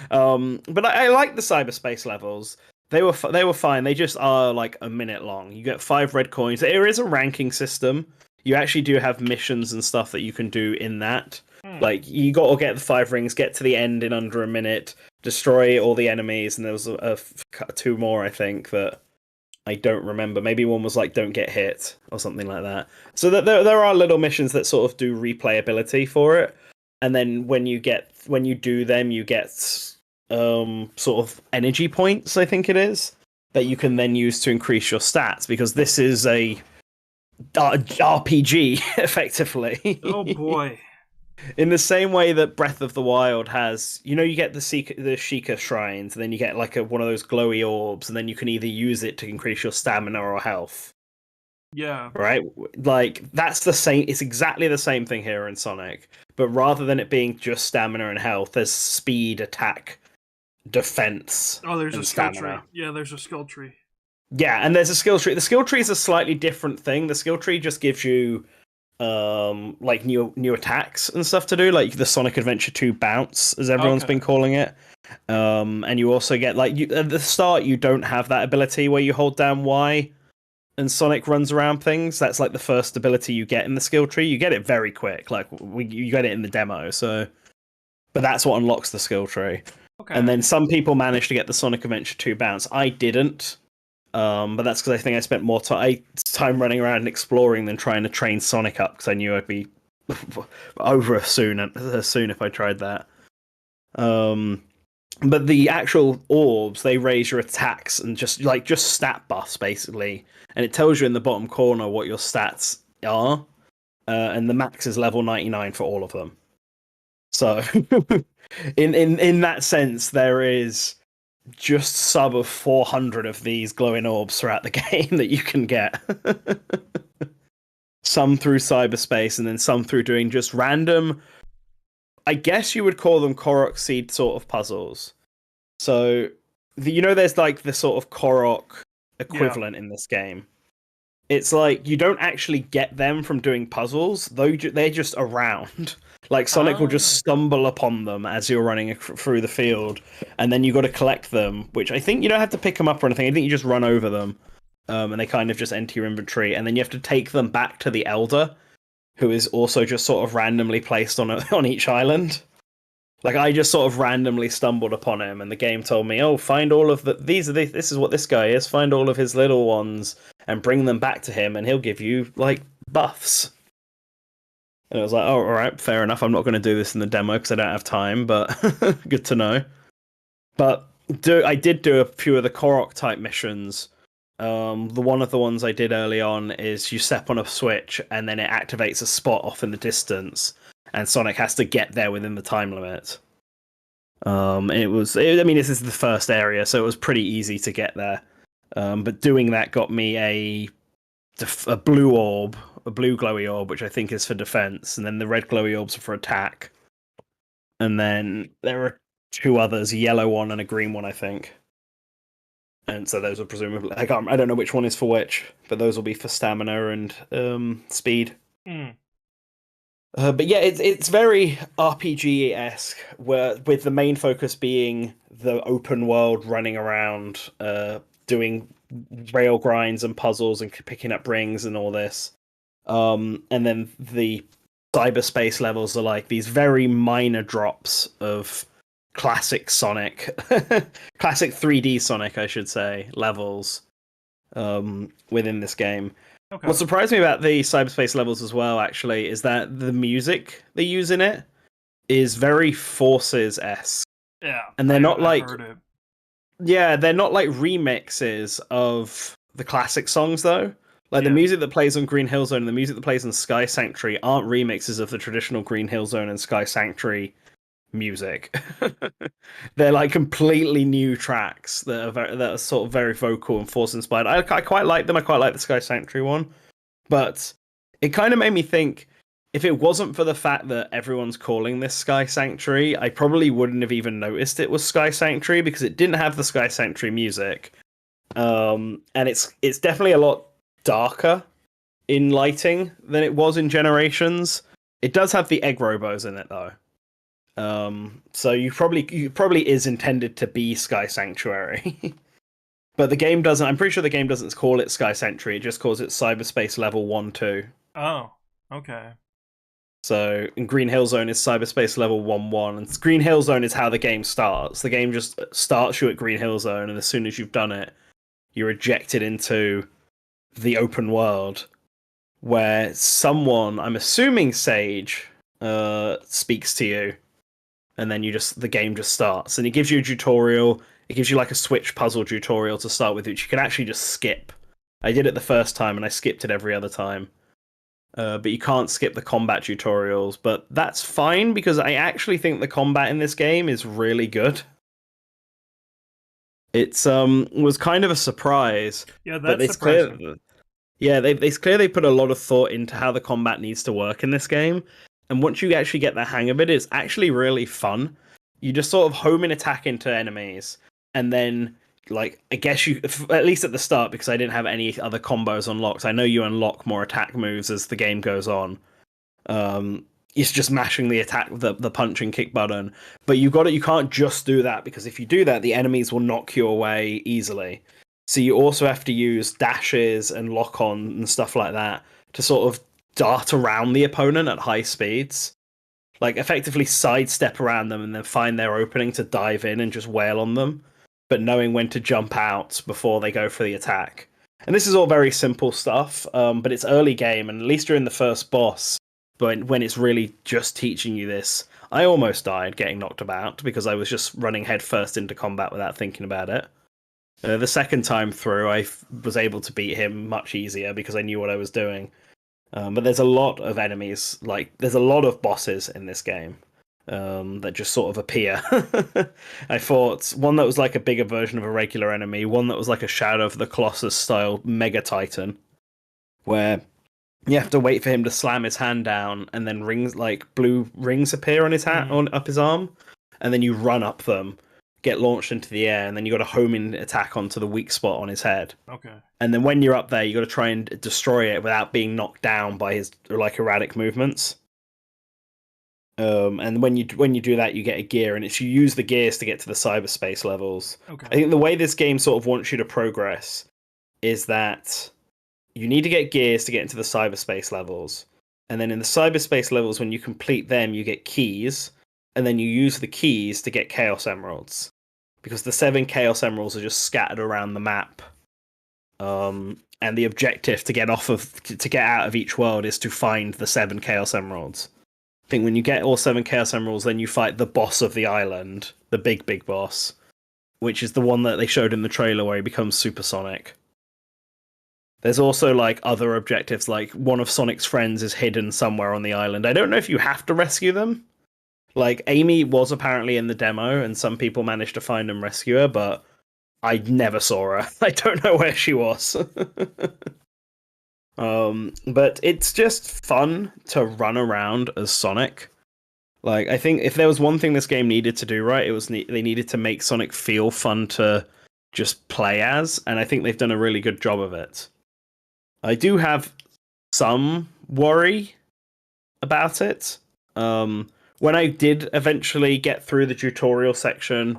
But I like the cyberspace levels. They were fine. They just are like a minute long. You get 5 red coins. There is a ranking system. You actually do have missions and stuff that you can do in that. Like you got to get the 5 rings, get to the end in under a minute, destroy all the enemies, and there was 2 more I think that I don't remember. Maybe one was like don't get hit or something like that. So that there are little missions that sort of do replayability for it. And then when you do them, you get sort of energy points, I think it is, that you can then use to increase your stats because this is a RPG effectively. Oh boy. In the same way that Breath of the Wild has, you know, you get the Sheikah shrines, and then you get like one of those glowy orbs, and then you can either use it to increase your stamina or health. Yeah. Right? Like, that's the same, it's exactly the same thing here in Sonic, but rather than it being just stamina and health, there's speed, attack, defense. Oh, there's and a skill stamina. tree. Yeah, there's a skill tree. Yeah, and there's a skill tree. The skill tree is a slightly different thing. The skill tree just gives you like new attacks and stuff to do, like the Sonic Adventure 2 bounce, as everyone's been Okay. calling it. And you also get like at the start you don't have that ability where you hold down Y and Sonic runs around things. That's like the first ability you get in the skill tree. You get it very quick, like you get it in the demo. So, but that's what unlocks the skill tree. And Okay. then some people managed to get the Sonic Adventure 2 bounce. I didn't. But that's because I think I spent more time running around and exploring than trying to train Sonic up because I knew I'd be over soon if I tried that. Um, but the actual orbs, they raise your attacks and just stat buffs basically, and it tells you in the bottom corner what your stats are, and the max is level 99 for all of them. So, in that sense, there is just sub of 400 of these glowing orbs throughout the game that you can get. Some through cyberspace, and then some through doing just random. I guess you would call them Korok seed sort of puzzles. So, there's like the sort of Korok Yeah. equivalent in this game. It's like you don't actually get them from doing puzzles, though they're just around. Like Sonic will just Ah. stumble upon them as you're running through the field, and then you got to collect them. Which I think you don't have to pick them up or anything. I think you just run over them, and they kind of just enter your inventory, and then you have to take them back to the Elder, who is also just sort of randomly placed on each island. Like I just sort of randomly stumbled upon him, and the game told me, "Oh, find all of this is what this guy is. Find all of his little ones and bring them back to him, and he'll give you like buffs." And I was like, "Oh, all right, fair enough. I'm not going to do this in the demo because I don't have time, but good to know." But I did do a few of the Korok type missions. One of the ones I did early on is you step on a switch and then it activates a spot off in the distance, and Sonic has to get there within the time limit. I mean, this is the first area, so it was pretty easy to get there. But doing that got me a blue orb, a blue glowy orb, which I think is for defense, and then the red glowy orbs are for attack. And then there are two others, a yellow one and a green one, I think. And so those are presumably I don't know which one is for which, but those will be for stamina and speed. Mm. But yeah, it's very RPG esque, where with the main focus being the open world, running around, doing rail grinds and puzzles and picking up rings and all this. And then the cyberspace levels are like these very minor drops of classic Sonic, classic 3D Sonic, I should say, levels within this game. Okay. What surprised me about the cyberspace levels as well, actually, is that the music they use in it is very Forces-esque. Yeah. And they're not I've like, heard it. yeah, they're not like remixes of the classic songs, though. Like the Yeah. music that plays on Green Hill Zone and the music that plays on Sky Sanctuary aren't remixes of the traditional Green Hill Zone and Sky Sanctuary music. They're like completely new tracks that are sort of very vocal and Force inspired. I quite like them. I quite like the Sky Sanctuary one, but it kind of made me think if it wasn't for the fact that everyone's calling this Sky Sanctuary, I probably wouldn't have even noticed it was Sky Sanctuary because it didn't have the Sky Sanctuary music. And it's definitely a lot darker in lighting than it was in Generations. It does have the egg robos in it though. So you probably is intended to be Sky Sanctuary. But the game doesn't. I'm pretty sure the game doesn't call it Sky Sanctuary. It just calls it Cyberspace Level 1-2. Oh. Okay. So in Green Hill Zone is Cyberspace Level 1-1, and Green Hill Zone is how the game starts. The game just starts you at Green Hill Zone, and as soon as you've done it, you're ejected into the open world, where someone, I'm assuming Sage, speaks to you, and then the game just starts, and it gives you a tutorial. It gives you like a Switch puzzle tutorial to start with, which you can actually just skip. I did it the first time, and I skipped it every other time. But you can't skip the combat tutorials, but that's fine because I actually think the combat in this game is really good. It's was kind of a surprise, Yeah, but that's it's clear. surprising. Yeah, it's clear they put a lot of thought into how the combat needs to work in this game, and once you actually get the hang of it, it's actually really fun. You just sort of home and attack into enemies, and then like I guess you at least at the start because I didn't have any other combos unlocked. I know you unlock more attack moves as the game goes on, It's just mashing the attack, the punch and kick button. But you can't just do that, because if you do that, the enemies will knock you away easily. So you also have to use dashes and lock on and stuff like that to sort of dart around the opponent at high speeds. Like effectively sidestep around them and then find their opening to dive in and just wail on them, but knowing when to jump out before they go for the attack. And this is all very simple stuff, but it's early game, and at least during the first boss, but when it's really just teaching you this, I almost died getting knocked about because I was just running headfirst into combat without thinking about it. The second time through, was able to beat him much easier because I knew what I was doing. But there's a lot of enemies, like there's a lot of bosses in this game that just sort of appear. I fought one that was like a bigger version of a regular enemy, one that was like a Shadow of the Colossus style Mega Titan, where you have to wait for him to slam his hand down, and then rings, like blue rings, appear on his hand, on up his arm, and then you run up them, get launched into the air, and then you got a homing attack onto the weak spot on his head. Okay. And then when you're up there, you got to try and destroy it without being knocked down by his like erratic movements. And when you do that, you get a gear, and it's you use the gears to get to the cyberspace levels. Okay. I think the way this game sort of wants you to progress is that you need to get gears to get into the cyberspace levels, and then in the cyberspace levels, when you complete them, you get keys, and then you use the keys to get Chaos Emeralds, because the 7 Chaos Emeralds are just scattered around the map. And the objective to get out of each world is to find the 7 Chaos Emeralds. I think when you get all 7 Chaos Emeralds, then you fight the boss of the island, the big boss, which is the one that they showed in the trailer where he becomes supersonic. There's also like other objectives, like one of Sonic's friends is hidden somewhere on the island. I don't know if you have to rescue them. Like Amy was apparently in the demo, and some people managed to find and rescue her, but I never saw her. I don't know where she was. But it's just fun to run around as Sonic. Like, I think if there was one thing this game needed to do right, it was they needed to make Sonic feel fun to just play as, and I think they've done a really good job of it. I do have some worry about it. When I did eventually get through the tutorial section,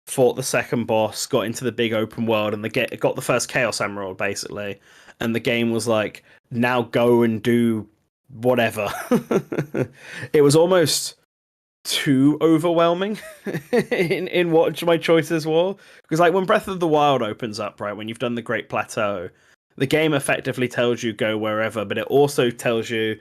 fought the second boss, got into the big open world, and got the first Chaos Emerald, basically. And the game was like, now go and do whatever. It was almost too overwhelming in what my choices were. Because like when Breath of the Wild opens up, right, when you've done the Great Plateau, the game effectively tells you go wherever, but it also tells you,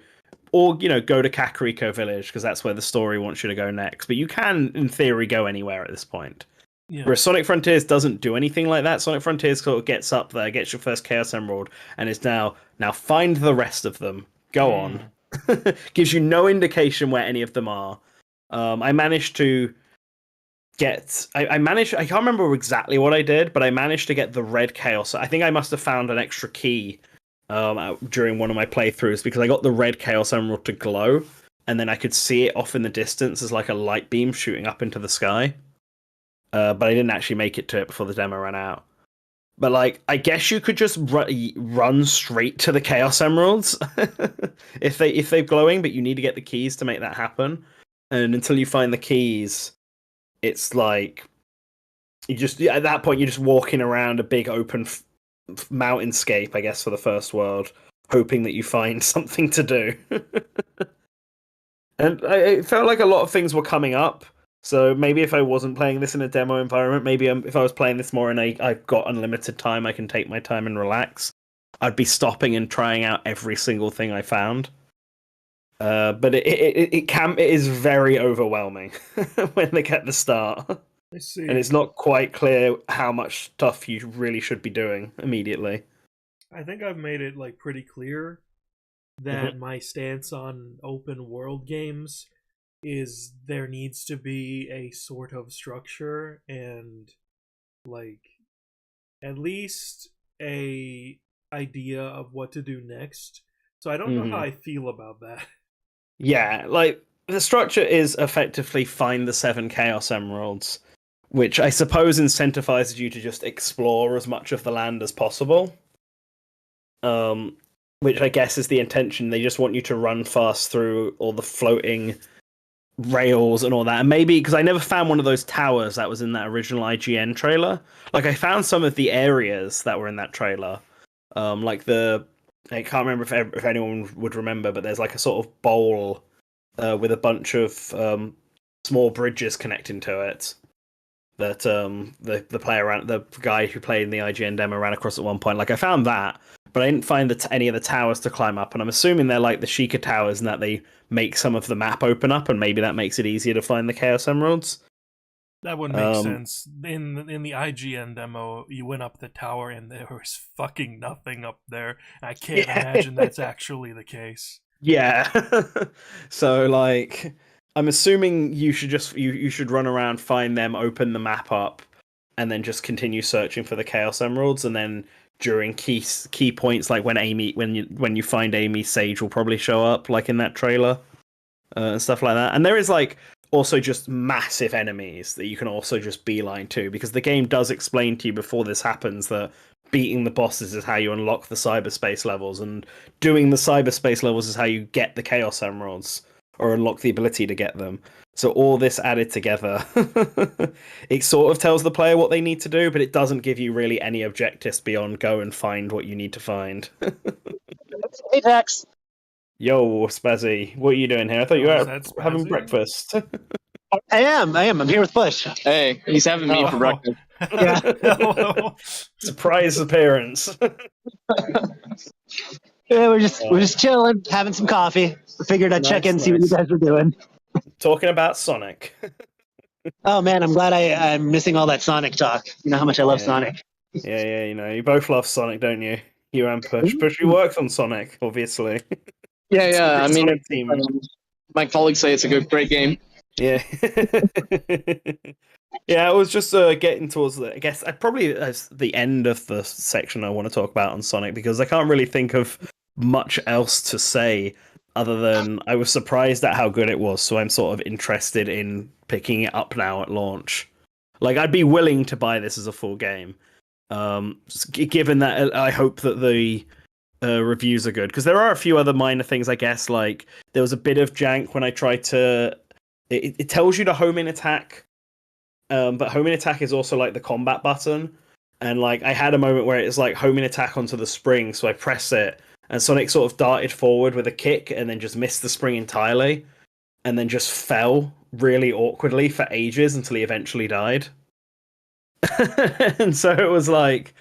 or, you know, go to Kakariko Village, because that's where the story wants you to go next. But you can, in theory, go anywhere at this point. Yeah. Whereas Sonic Frontiers doesn't do anything like that. Sonic Frontiers sort of gets up there, gets your first Chaos Emerald, and is now find the rest of them. Go on. Gives you no indication where any of them are. I managed to get... I can't remember exactly what I did, but I managed to get the red Chaos. I think I must have found an extra key during one of my playthroughs, because I got the red Chaos Emerald to glow, and then I could see it off in the distance as like a light beam shooting up into the sky. But I didn't actually make it to it before the demo ran out. But like, I guess you could just run straight to the Chaos Emeralds if they're glowing, but you need to get the keys to make that happen. And until you find the keys, it's like at that point you're just walking around a big open mountainscape, I guess, for the first world, hoping that you find something to do. And it felt like a lot of things were coming up. So maybe if I wasn't playing this in a demo environment, maybe if I was playing this more and I've got unlimited time, I can take my time and relax, I'd be stopping and trying out every single thing I found. But it is very overwhelming when they get the start. I see. And it's not quite clear how much stuff you really should be doing immediately. I think I've made it like pretty clear that my stance on open world games is there needs to be a sort of structure and like at least a idea of what to do next. So I don't know how I feel about that. Yeah, like the structure is effectively find the 7 Chaos Emeralds, which I suppose incentivizes you to just explore as much of the land as possible. which I guess is the intention. They just want you to run fast through all the floating rails and all that. And maybe because I never found one of those towers that was in that original IGN trailer. Like I found some of the areas that were in that trailer. Like I can't remember if anyone would remember, but there's like a sort of bowl with a bunch of small bridges connecting to it. That the guy who played in the IGN demo ran across at one point. Like I found that, but I didn't find any of the towers to climb up. And I'm assuming they're like the Sheikah towers, and that they make some of the map open up, and maybe that makes it easier to find the Chaos Emeralds. That would make sense. In the IGN demo, you went up the tower and there was fucking nothing up there. I can't imagine that's actually the case. Yeah. So like I'm assuming you should just you should run around, find them, open the map up, and then just continue searching for the Chaos Emeralds. And then during key points, like when you find Amy, Sage will probably show up, like in that trailer, and stuff like that. And there is like also just massive enemies that you can also just beeline to, because the game does explain to you before this happens that beating the bosses is how you unlock the cyberspace levels, and doing the cyberspace levels is how you get the Chaos Emeralds or unlock the ability to get them. So all this added together, it sort of tells the player what they need to do, but it doesn't give you really any objectives beyond go and find what you need to find. Hey, Tex. Yo, Spazzy, what are you doing here? I thought you were having breakfast. I am. I'm here with Bush. Hey, he's having me for breakfast. Yeah. Surprise appearance. Yeah, we're just chilling, having some coffee. I figured I'd check in and see what you guys were doing. Talking about Sonic. Oh man, I'm glad I'm missing all that Sonic talk. You know how much I love Sonic. Yeah, you know, you both love Sonic, don't you? You and Push. Push, you worked on Sonic, obviously. Yeah. I mean, my colleagues say it's a great game. Yeah. Yeah, I was just getting towards the. I guess I probably that's the end of the section I want to talk about on Sonic, because I can't really think of much else to say other than I was surprised at how good it was. So I'm sort of interested in picking it up now at launch. Like I'd be willing to buy this as a full game, given that I hope that the reviews are good, because there are a few other minor things, I guess. Like there was a bit of jank when I tried to. It tells you to home in attack, but home in attack is also like the combat button, and like I had a moment where it's like home in attack onto the spring, so I press it, and Sonic sort of darted forward with a kick and then just missed the spring entirely, and then just fell really awkwardly for ages until he eventually died. And so it was like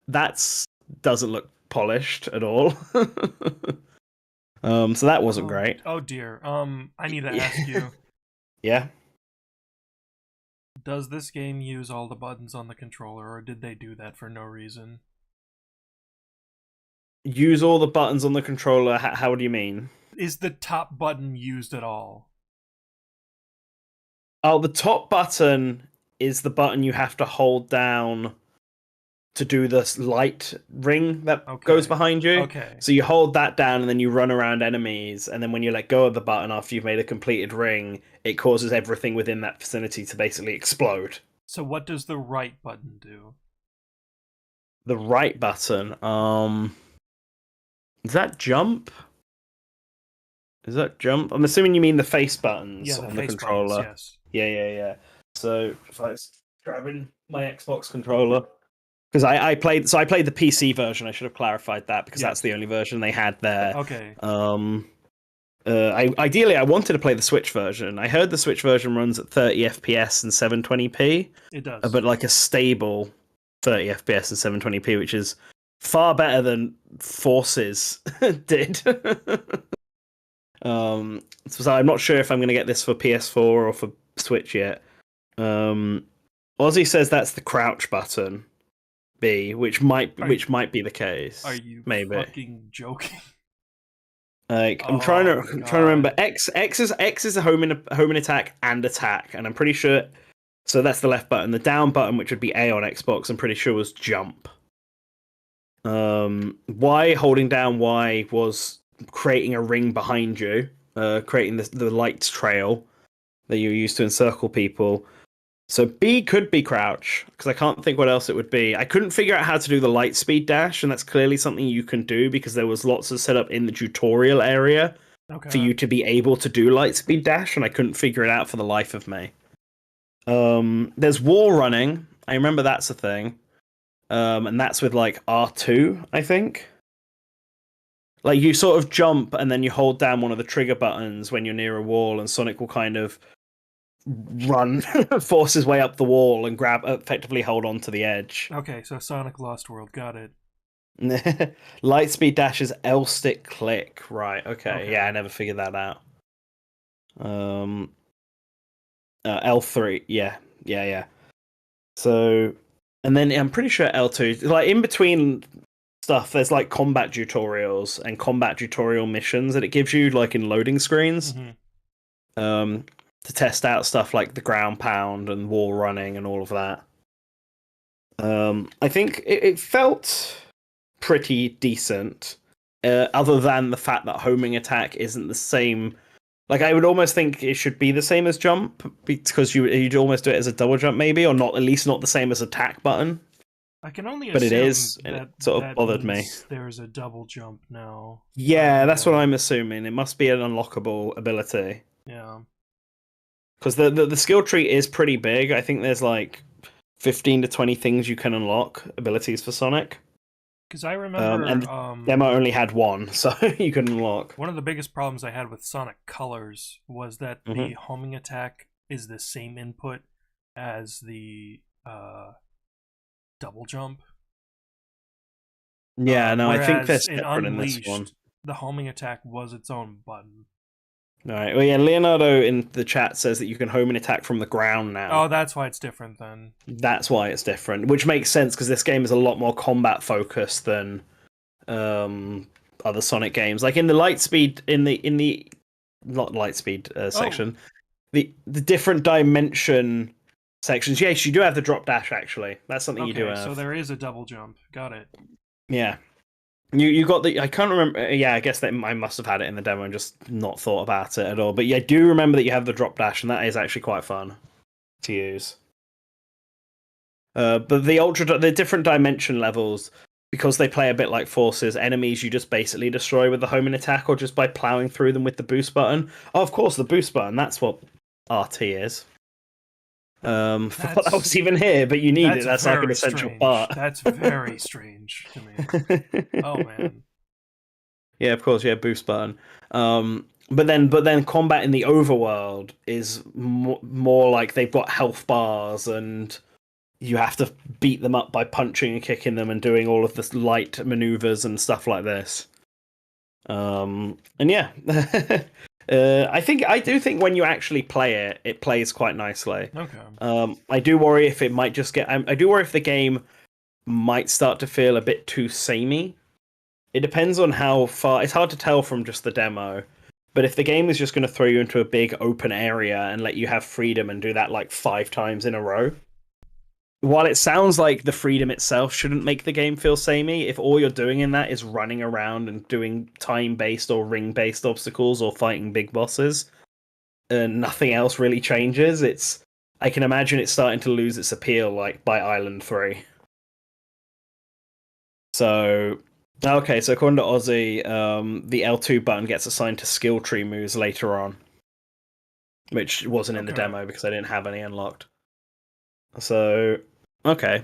doesn't look polished at all. So that wasn't great. Oh dear. I need to ask you. Yeah. Does this game use all the buttons on the controller, or did they do that for no reason? Use all the buttons on the controller? How do you mean? Is the top button used at all? Oh, the top button is the button you have to hold down to do this light ring that goes behind you. Okay. So you hold that down and then you run around enemies, and then when you let go of the button after you've made a completed ring, it causes everything within that vicinity to basically explode. So what does the right button do? The right button, is that jump? Is that jump? I'm assuming you mean the face buttons on the controller. Buttons, yes. Yeah. So if I was grabbing my Xbox controller, because I played the PC version. I should have clarified that, because that's the only version they had there. Okay. Ideally, I wanted to play the Switch version. I heard the Switch version runs at 30 FPS and 720p. It does, but like a stable 30 FPS and 720p, which is far better than Forces did. So I'm not sure if I'm going to get this for PS4 or for Switch yet. Ozzy says that's the crouch button. B, which might be the case. Are you maybe fucking joking? Like I'm trying to remember. X is a home in attack and attack, and I'm pretty sure. So that's the left button. The down button, which would be A on Xbox, I'm pretty sure was jump. Y, holding down Y was creating a ring behind you, creating the light trail that you use to encircle people. So B could be crouch, because I can't think what else it would be. I couldn't figure out how to do the light speed dash, and that's clearly something you can do because there was lots of setup in the tutorial area for you to be able to do light speed dash, and I couldn't figure it out for the life of me. There's wall running. I remember that's a thing. And that's with like R2, I think. Like you sort of jump and then you hold down one of the trigger buttons when you're near a wall, and Sonic will kind of run, force his way up the wall and effectively hold on to the edge. Okay, so Sonic Lost World, got it. Lightspeed dash is L stick click, right? Okay, yeah, I never figured that out. L3, yeah. So, and then I'm pretty sure L2, like in between stuff, there's like combat tutorials and combat tutorial missions that it gives you, like in loading screens. To test out stuff like the ground pound and wall running and all of that. I think it felt pretty decent, other than the fact that homing attack isn't the same. Like, I would almost think it should be the same as jump, because you'd almost do it as a double jump, maybe, or not, at least not the same as attack button. I can only but assume it is, and it sort of bothered me. There's a double jump now. Yeah, that's what I'm assuming. It must be an unlockable ability. Yeah. Because the skill tree is pretty big. I think there's like 15 to 20 things you can unlock, abilities for Sonic. Because I remember... and demo only had one, so you couldn't unlock. One of the biggest problems I had with Sonic Colors was that the homing attack is the same input as the double jump. Yeah, no, I think they're separate in this one. The homing attack was its own button. Alright, well, yeah, Leonardo in the chat says that you can home and attack from the ground now. Oh, that's why it's different then. That's why it's different, which makes sense because this game is a lot more combat focused than other Sonic games. Like in the Lightspeed, not Lightspeed section, the different dimension sections. Yes, you do have the drop dash. Actually, that's something you do have. So there is a double jump. Got it. Yeah. You got the... I can't remember... Yeah, I guess that I must have had it in the demo and just not thought about it at all. But yeah, I do remember that you have the drop dash, and that is actually quite fun to use. But the different dimension levels, because they play a bit like Forces, enemies you just basically destroy with the homing attack or just by plowing through them with the boost button. Oh, of course, the boost button. That's what RT is. Forgot that was even here, but you need it. That's like an essential part. That's very strange to me. Oh man. Yeah, of course. Yeah, boost button. But then combat in the overworld is more like they've got health bars and you have to beat them up by punching and kicking them and doing all of this light maneuvers and stuff like this. And yeah. I do think when you actually play it, it plays quite nicely. Okay. I do worry if it might just get... I do worry if the game might start to feel a bit too samey. It depends on how far... It's hard to tell from just the demo. But if the game is just going to throw you into a big open area and let you have freedom and do that like 5 times in a row, while it sounds like the freedom itself shouldn't make the game feel samey, if all you're doing in that is running around and doing time-based or ring-based obstacles or fighting big bosses, and nothing else really changes, I can imagine it's starting to lose its appeal, like, by Island 3. So, okay, so according to Ozzy, the L2 button gets assigned to skill tree moves later on, which wasn't in the demo because I didn't have any unlocked. So, okay.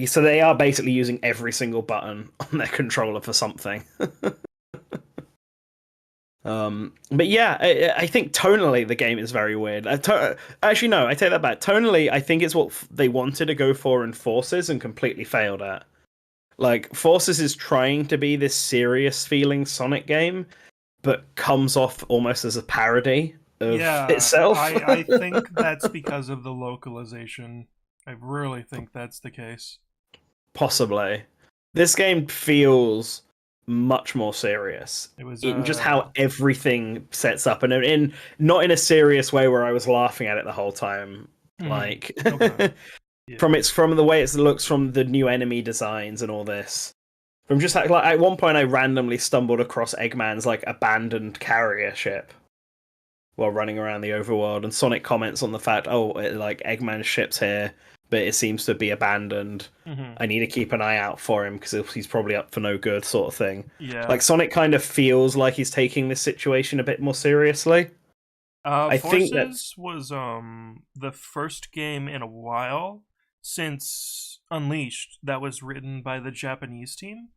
So they are basically using every single button on their controller for something. But yeah, I think tonally the game is very weird. Actually, no, I take that back. Tonally, I think it's what they wanted to go for in Forces and completely failed at. Like, Forces is trying to be this serious-feeling Sonic game, but comes off almost as a parody of itself. I think that's because of the localization. I really think that's the case. Possibly. This game feels much more serious. It was in just how everything sets up, and not in a serious way where I was laughing at it the whole time. Like from the way it looks, from the new enemy designs and all this. From just like at one point I randomly stumbled across Eggman's like abandoned carrier ship, while running around the overworld, and Sonic comments on the fact, like Eggman's ship's here, but it seems to be abandoned. Mm-hmm. I need to keep an eye out for him because he's probably up for no good, sort of thing. Yeah. Like Sonic kind of feels like he's taking this situation a bit more seriously. I think that Forces was the first game in a while since Unleashed that was written by the Japanese team.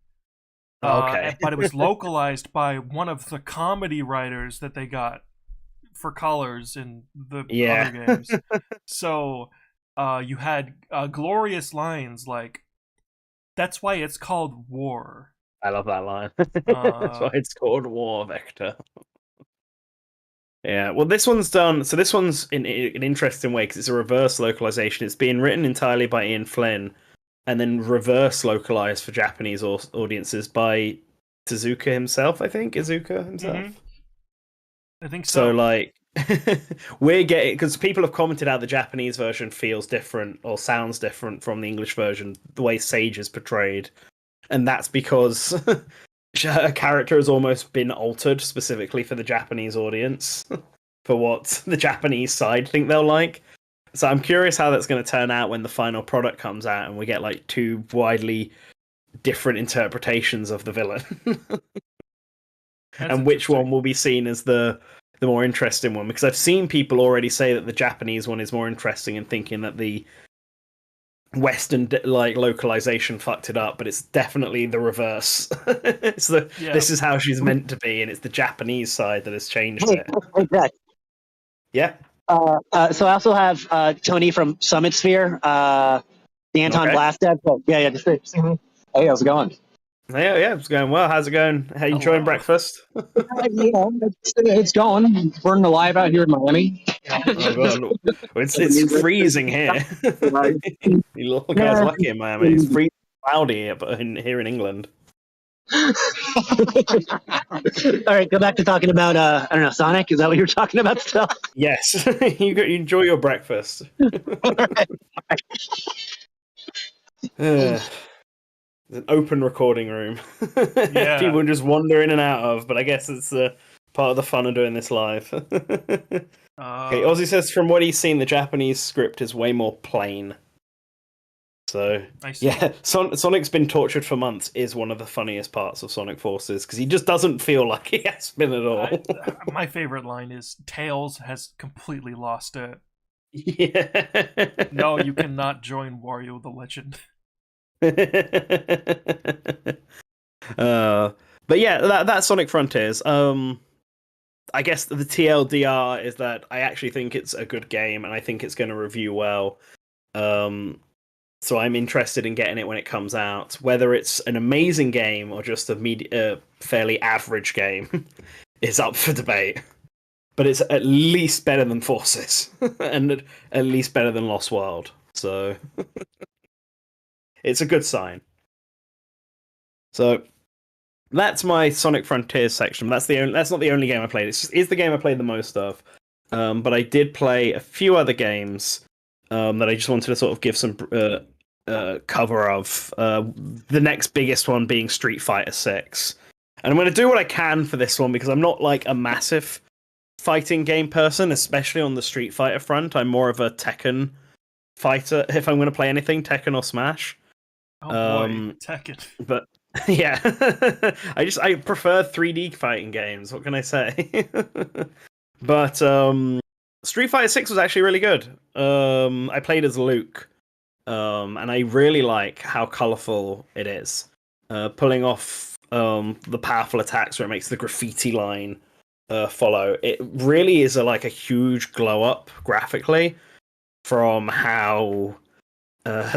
Okay. But it was localized by one of the comedy writers that they got for Colors in the other games. So you had glorious lines like, "That's why it's called War." I love that line. That's why it's called War Vector. Yeah, well, this one's done. So this one's in an interesting way because it's a reverse localization. It's being written entirely by Ian Flynn, and then reverse localized for Japanese audiences by Tezuka himself. I think Izuka himself. Mm-hmm. I think so. So like, we're getting, because people have commented out the Japanese version feels different or sounds different from the English version. The way Sage is portrayed, and that's because a character has almost been altered specifically for the Japanese audience for what the Japanese side think they'll like. So I'm curious how that's going to turn out when the final product comes out and we get like two widely different interpretations of the villain. And which one will be seen as the more interesting one, because I've seen people already say that the Japanese one is more interesting and thinking that the Western like localization fucked it up, but it's definitely the reverse. This is how she's meant to be, and it's the Japanese side that has changed it. Yeah. So I also have Tony from Summit Sphere, the Anton Blastad. So, yeah. Just hey, how's it going? Yeah, it's going well. How's it going? How you enjoying breakfast? It's going. Burning alive out here in Miami. Oh, it's freezing here. You little guy's lucky in Miami. It's freezing cloudy here in England. All right, go back to talking about I don't know, Sonic. Is that what you're talking about still? Yes, you enjoy your breakfast. An open recording room. People just wander in and out of, but I guess it's part of the fun of doing this live. Okay, Ozzy says from what he's seen, the Japanese script is way more plain. So, yeah, Sonic's been tortured for months is one of the funniest parts of Sonic Forces, because he just doesn't feel like he has been at all. My favorite line is, Tails has completely lost it. Yeah. No, you cannot join Wario the Legend. But yeah, that's Sonic Frontiers. I guess the TLDR is that I actually think it's a good game, and I think it's going to review well. So I'm interested in getting it when it comes out. Whether it's an amazing game or just a fairly average game is up for debate. But it's at least better than Forces, and at least better than Lost World. So it's a good sign. So that's my Sonic Frontiers section. That's not the only game I played. It's the game I played the most of. But I did play a few other games that I just wanted to sort of give some cover of. The next biggest one being Street Fighter 6. And I'm going to do what I can for this one because I'm not like a massive fighting game person, especially on the Street Fighter front. I'm more of a Tekken fighter. If I'm going to play anything, Tekken or Smash. Oh boy, Tekken. But yeah, I prefer 3D fighting games. What can I say? But Street Fighter 6 was actually really good. I played as Luke, and I really like how colorful it is. Pulling off the powerful attacks where it makes the graffiti line follow. It really is a huge glow up graphically from how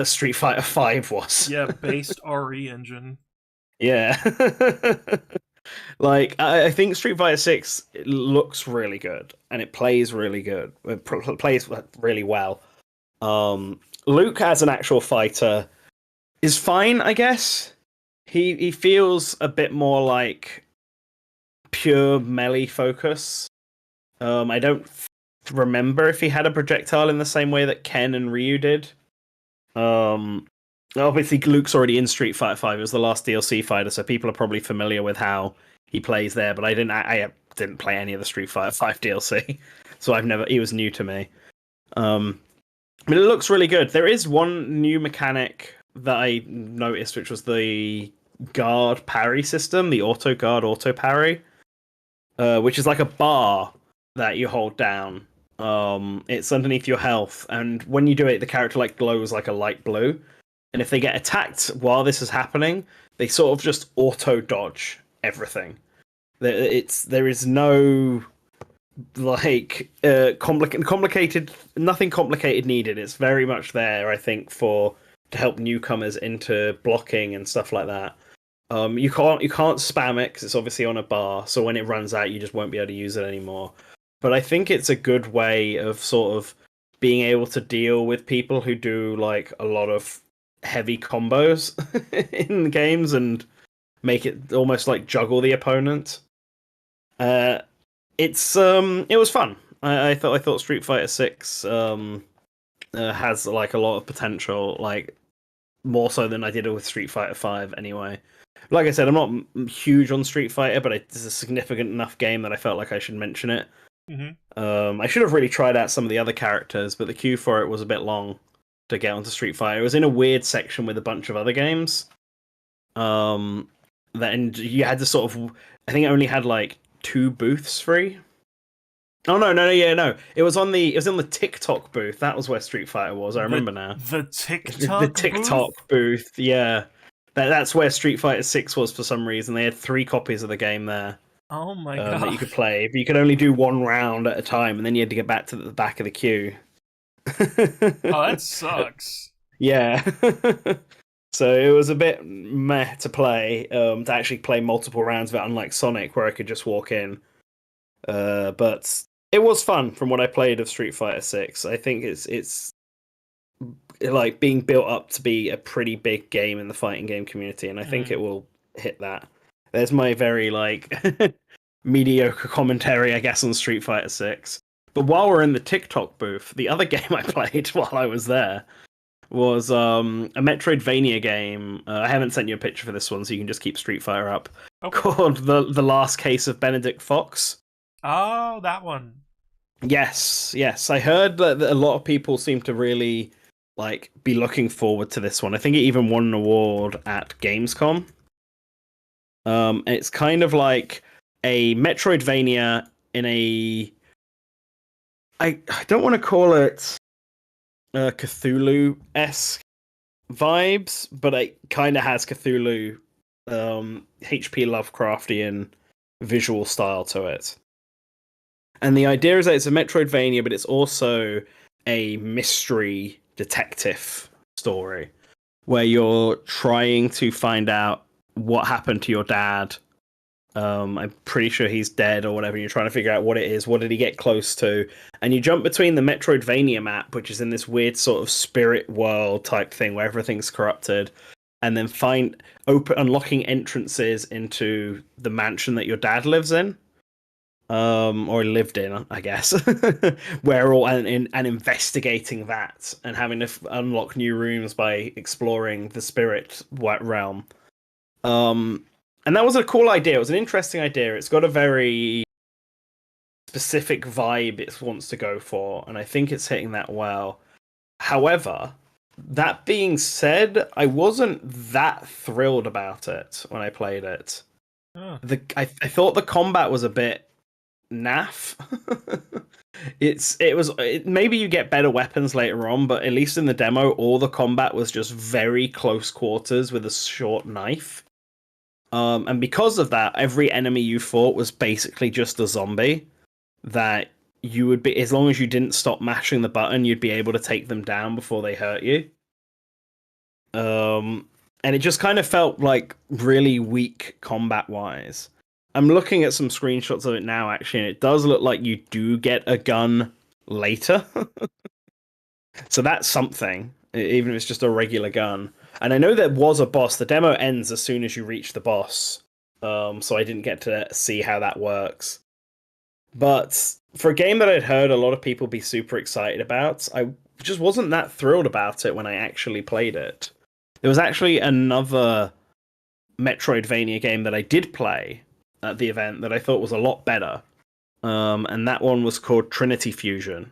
Street Fighter 5 was. Yeah, based RE engine. Yeah. I think Street Fighter 6 looks really good, and it plays really good. It plays really well. Luke as an actual fighter is fine, I guess. He feels a bit more like pure melee focus. I don't remember if he had a projectile in the same way that Ken and Ryu did. Obviously, Luke's already in Street Fighter 5. It was the last DLC fighter, so people are probably familiar with how he plays there. But I didn't play any of the Street Fighter 5 DLC, so he was new to me. But it looks really good. There is one new mechanic that I noticed, which was the guard parry system, the auto guard, auto parry, which is like a bar that you hold down. It's underneath your health, and when you do it, the character like glows like a light blue. And if they get attacked while this is happening, they sort of just auto dodge everything. There is no like complicated, nothing complicated needed. It's very much there, I think, to help newcomers into blocking and stuff like that. You can't spam it because it's obviously on a bar, so when it runs out, you just won't be able to use it anymore. But I think it's a good way of sort of being able to deal with people who do like a lot of heavy combos in the games and make it almost like juggle the opponent. It was fun. I thought Street Fighter 6 has like a lot of potential, like more so than I did with Street Fighter 5 anyway. Like I said, I'm not huge on Street Fighter, but it's a significant enough game that I felt like I should mention it. Mm-hmm. I should have really tried out some of the other characters, but the queue for it was a bit long to get onto Street Fighter. It was in a weird section with a bunch of other games. And you had to sort of, I think it only had like 2 booths free. Oh no! It was on the TikTok booth. That was where Street Fighter was. I remember now. The TikTok. The TikTok booth. Yeah, that's where Street Fighter 6 was for some reason. They had 3 copies of the game there. Oh my god! That you could play, but you could only do 1 round at a time, and then you had to get back to the back of the queue. Oh, that sucks. Yeah. So it was a bit meh to play, to actually play multiple rounds of it, unlike Sonic, where I could just walk in. But it was fun from what I played of Street Fighter 6. I think it's like being built up to be a pretty big game in the fighting game community, and I think it will hit that. There's my very like mediocre commentary, I guess, on Street Fighter 6. But while we're in the TikTok booth, the other game I played while I was there was a Metroidvania game. I haven't sent you a picture for this one, so you can just keep Street Fighter up. Okay. Called the Last Case of Benedict Fox. Oh, that one. Yes. I heard that a lot of people seem to really like be looking forward to this one. I think it even won an award at Gamescom. It's kind of like a Metroidvania in a... I don't want to call it Cthulhu-esque vibes, but it kind of has Cthulhu, HP Lovecraftian visual style to it. And the idea is that it's a Metroidvania, but it's also a mystery detective story where you're trying to find out what happened to your dad. I'm pretty sure he's dead or whatever. You're trying to figure out what it is. What did he get close to? And you jump between the Metroidvania map, which is in this weird sort of spirit world type thing where everything's corrupted, and then unlocking entrances into the mansion that your dad lives in. Or lived in, I guess, where and investigating that and having to unlock new rooms by exploring the spirit realm. And that was a cool idea. It was an interesting idea. It's got a very specific vibe it wants to go for, and I think it's hitting that well. However, that being said, I wasn't that thrilled about it when I played it. Oh. I thought the combat was a bit naff. Maybe you get better weapons later on, but at least in the demo, all the combat was just very close quarters with a short knife. And because of that, every enemy you fought was basically just a zombie that you would be, as long as you didn't stop mashing the button, you'd be able to take them down before they hurt you. And it just kind of felt like really weak combat-wise. I'm looking at some screenshots of it now, actually, and it does look like you do get a gun later. So that's something, even if it's just a regular gun. And I know there was a boss. The demo ends as soon as you reach the boss. So I didn't get to see how that works. But for a game that I'd heard a lot of people be super excited about, I just wasn't that thrilled about it when I actually played it. There was actually another Metroidvania game that I did play, at the event that I thought was a lot better. And that one was called Trinity Fusion,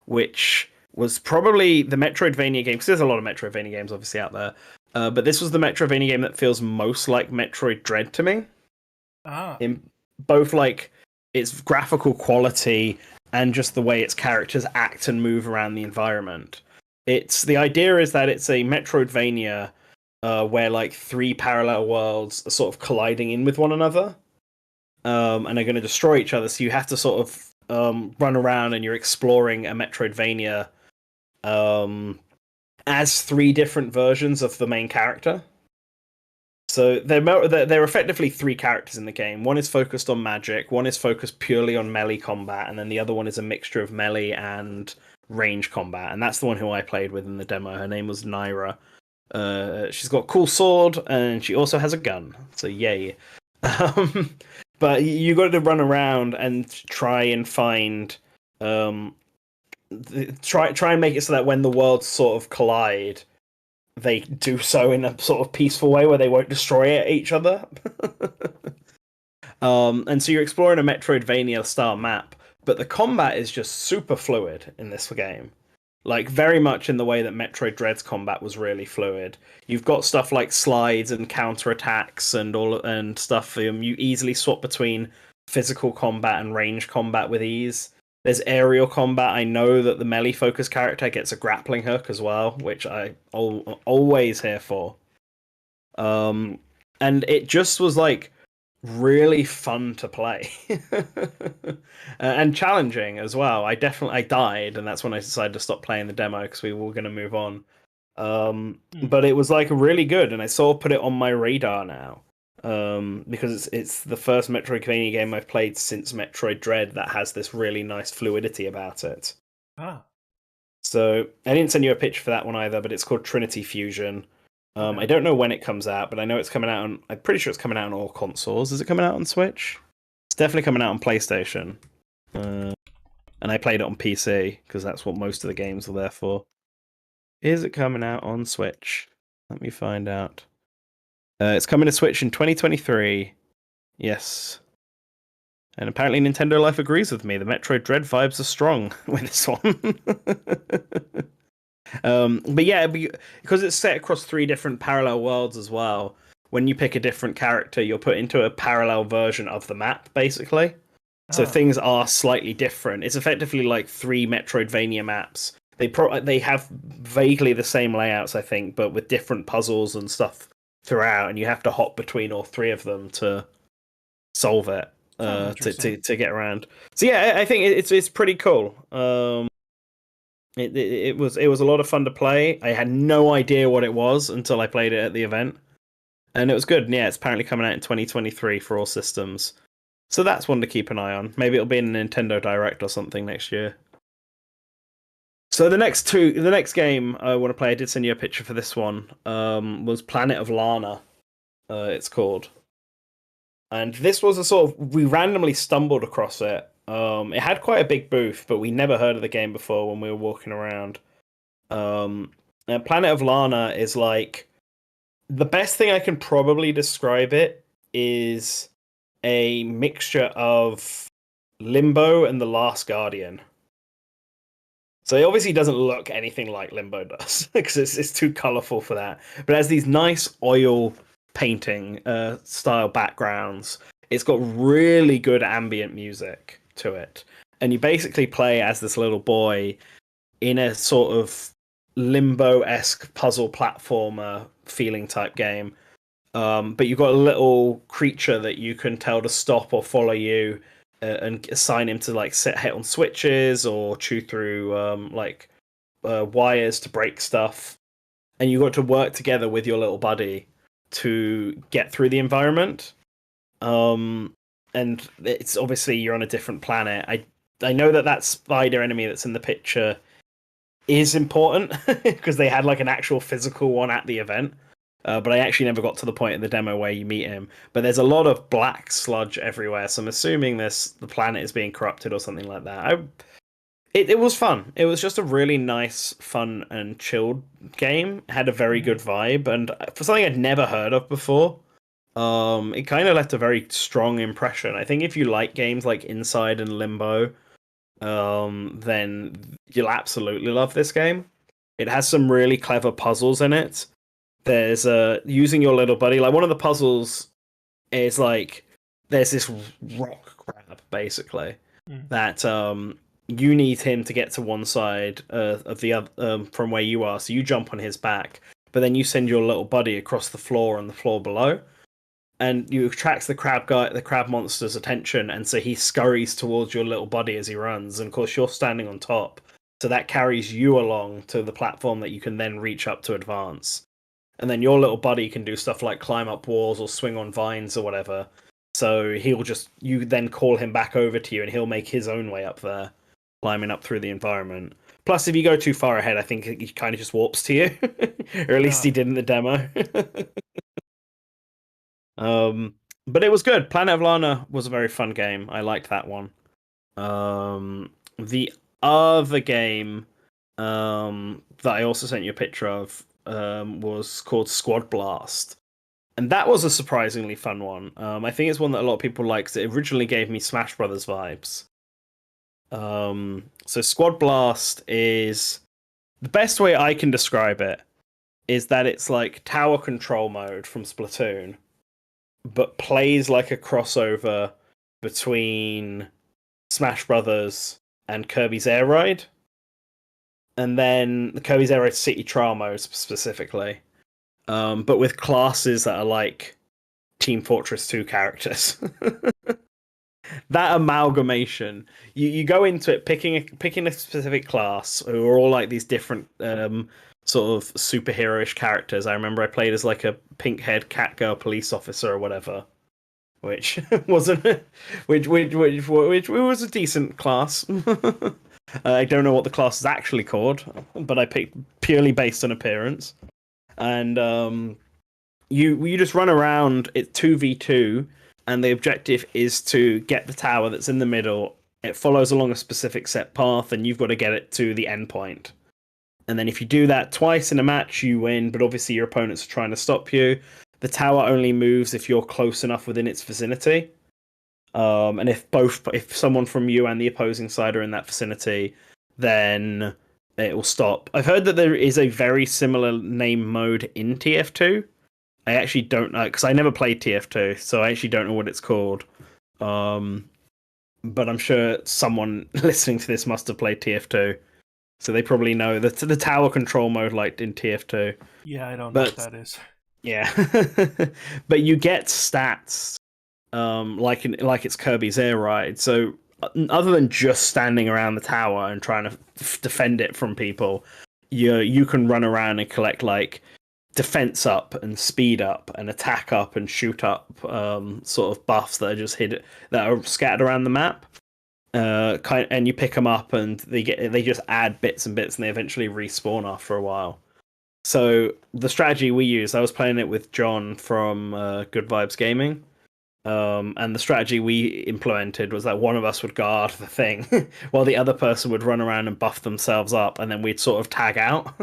which was probably the Metroidvania game, because there's a lot of Metroidvania games obviously out there, but this was the Metroidvania game that feels most like Metroid Dread to me. In both like its graphical quality and just the way its characters act and move around the environment. The idea is that it's a Metroidvania where like three parallel worlds are sort of colliding in with one another, and are going to destroy each other. So you have to sort of run around and you're exploring a Metroidvania as three different versions of the main character. So they're effectively three characters in the game. One is focused on magic, one is focused purely on melee combat, and then the other one is a mixture of melee and range combat. And that's the one who I played with in the demo. Her name was Naira. She's got a cool sword, and she also has a gun. So yay. But you got to run around and try and find, try and make it so that when the worlds sort of collide, they do so in a sort of peaceful way where they won't destroy each other. And so you're exploring a Metroidvania style map, but the combat is just super fluid in this game. Like, very much in the way that Metroid Dread's combat was really fluid. You've got stuff like slides and counterattacks and stuff. You easily swap between physical combat and range combat with ease. There's aerial combat. I know that the melee-focused character gets a grappling hook as well, which I always here for. And it just was, like, really fun to play. And challenging as well. I died, and that's when I decided to stop playing the demo because we were going to move on. But it was like really good, and I sort of put it on my radar now, because it's the first Metroidvania game I've played since Metroid Dread that has this really nice fluidity about it. So I didn't send you a picture for that one either, but it's called Trinity Fusion. I don't know when it comes out, but I know it's coming out on... I'm pretty sure it's coming out on all consoles. Is it coming out on Switch? It's definitely coming out on PlayStation. And I played it on PC, because that's what most of the games are there for. Is it coming out on Switch? Let me find out. It's coming to Switch in 2023. Yes. And apparently Nintendo Life agrees with me. The Metroid Dread vibes are strong with this one. But yeah, because it's set across three different parallel worlds as well, when you pick a different character, you're put into a parallel version of the map, basically. So things are slightly different. It's effectively like three Metroidvania maps. They have vaguely the same layouts, I think, but with different puzzles and stuff throughout, and you have to hop between all three of them to solve it, to get around. So yeah, I think it's pretty cool. It was a lot of fun to play. I had no idea what it was until I played it at the event, and it was good. And yeah, it's apparently coming out in 2023 for all systems, so that's one to keep an eye on. Maybe it'll be in a Nintendo Direct or something next year. So the next game I want to play, I did send you a picture for this one, was Planet of Lana. It's called, and this was a sort of, we randomly stumbled across it. It had quite a big booth, but we never heard of the game before when we were walking around. And Planet of Lana is like, the best thing I can probably describe it is a mixture of Limbo and The Last Guardian. So it obviously doesn't look anything like Limbo does, because it's too colourful for that. But it has these nice oil painting style backgrounds. It's got really good ambient music to it, and you basically play as this little boy in a sort of Limbo-esque puzzle platformer feeling type game, but you've got a little creature that you can tell to stop or follow you, and assign him to like hit on switches or chew through wires to break stuff, and you got to work together with your little buddy to get through the environment. And it's obviously you're on a different planet. I know that spider enemy that's in the picture is important because they had like an actual physical one at the event, but I actually never got to the point in the demo where you meet him. But there's a lot of black sludge everywhere, so I'm assuming the planet is being corrupted or something like that. It was fun. It was just a really nice, fun, and chilled game. It had a very good vibe, and for something I'd never heard of before, It kind of left a very strong impression. I think if you like games like Inside and Limbo, then you'll absolutely love this game. It has some really clever puzzles in it. There's using your little buddy. Like one of the puzzles is like there's this rock crab basically that you need him to get to one side of the other from where you are. So you jump on his back, but then you send your little buddy across the floor and the floor below, and you attract the crab monster's attention, and so he scurries towards your little buddy as he runs. And of course, you're standing on top, so that carries you along to the platform that you can then reach up to advance. And then your little buddy can do stuff like climb up walls or swing on vines or whatever. So you then call him back over to you, and he'll make his own way up there, climbing up through the environment. Plus, if you go too far ahead, I think he kind of just warps to you, or at least he did in the demo. But it was good. Planet of Lana was a very fun game. I liked that one. The other game that I also sent you a picture of was called Squad Blast. And that was a surprisingly fun one. I think it's one that a lot of people like, 'cause it originally gave me Smash Brothers vibes. So Squad Blast is... The best way I can describe it is that it's like tower control mode from Splatoon, but plays like a crossover between Smash Brothers and Kirby's Air Ride. And then the Kirby's Air Ride City Trial mode specifically. But with classes that are like Team Fortress 2 characters. That amalgamation, you go into it picking a specific class who are all like these different sort of superhero-ish characters. I remember I played as like a pink-haired cat girl police officer or whatever, which wasn't which was a decent class. I don't know what the class is actually called, but I picked purely based on appearance. And you just run around. It's 2v2, and the objective is to get the tower that's in the middle. It follows along a specific set path, and you've got to get it to the end point. And then if you do that twice in a match, you win, but obviously your opponents are trying to stop you. The tower only moves if you're close enough within its vicinity. And if someone from you and the opposing side are in that vicinity, then it will stop. I've heard that there is a very similar name mode in TF2. I actually don't know, because I never played TF2, so I actually don't know what it's called. But I'm sure someone listening to this must have played TF2, so they probably know the tower control mode like in TF2. Yeah, I don't know what that is. Yeah, but you get stats like it's Kirby's Air Ride. So other than just standing around the tower and trying to defend it from people, you can run around and collect like defense up and speed up and attack up and shoot up sort of buffs that are just that are scattered around the map. And you pick them up, and they just add bits and bits, and they eventually respawn after a while. So the strategy we used, I was playing it with John from Good Vibes Gaming, and the strategy we implemented was that one of us would guard the thing, while the other person would run around and buff themselves up, and then we'd sort of tag out.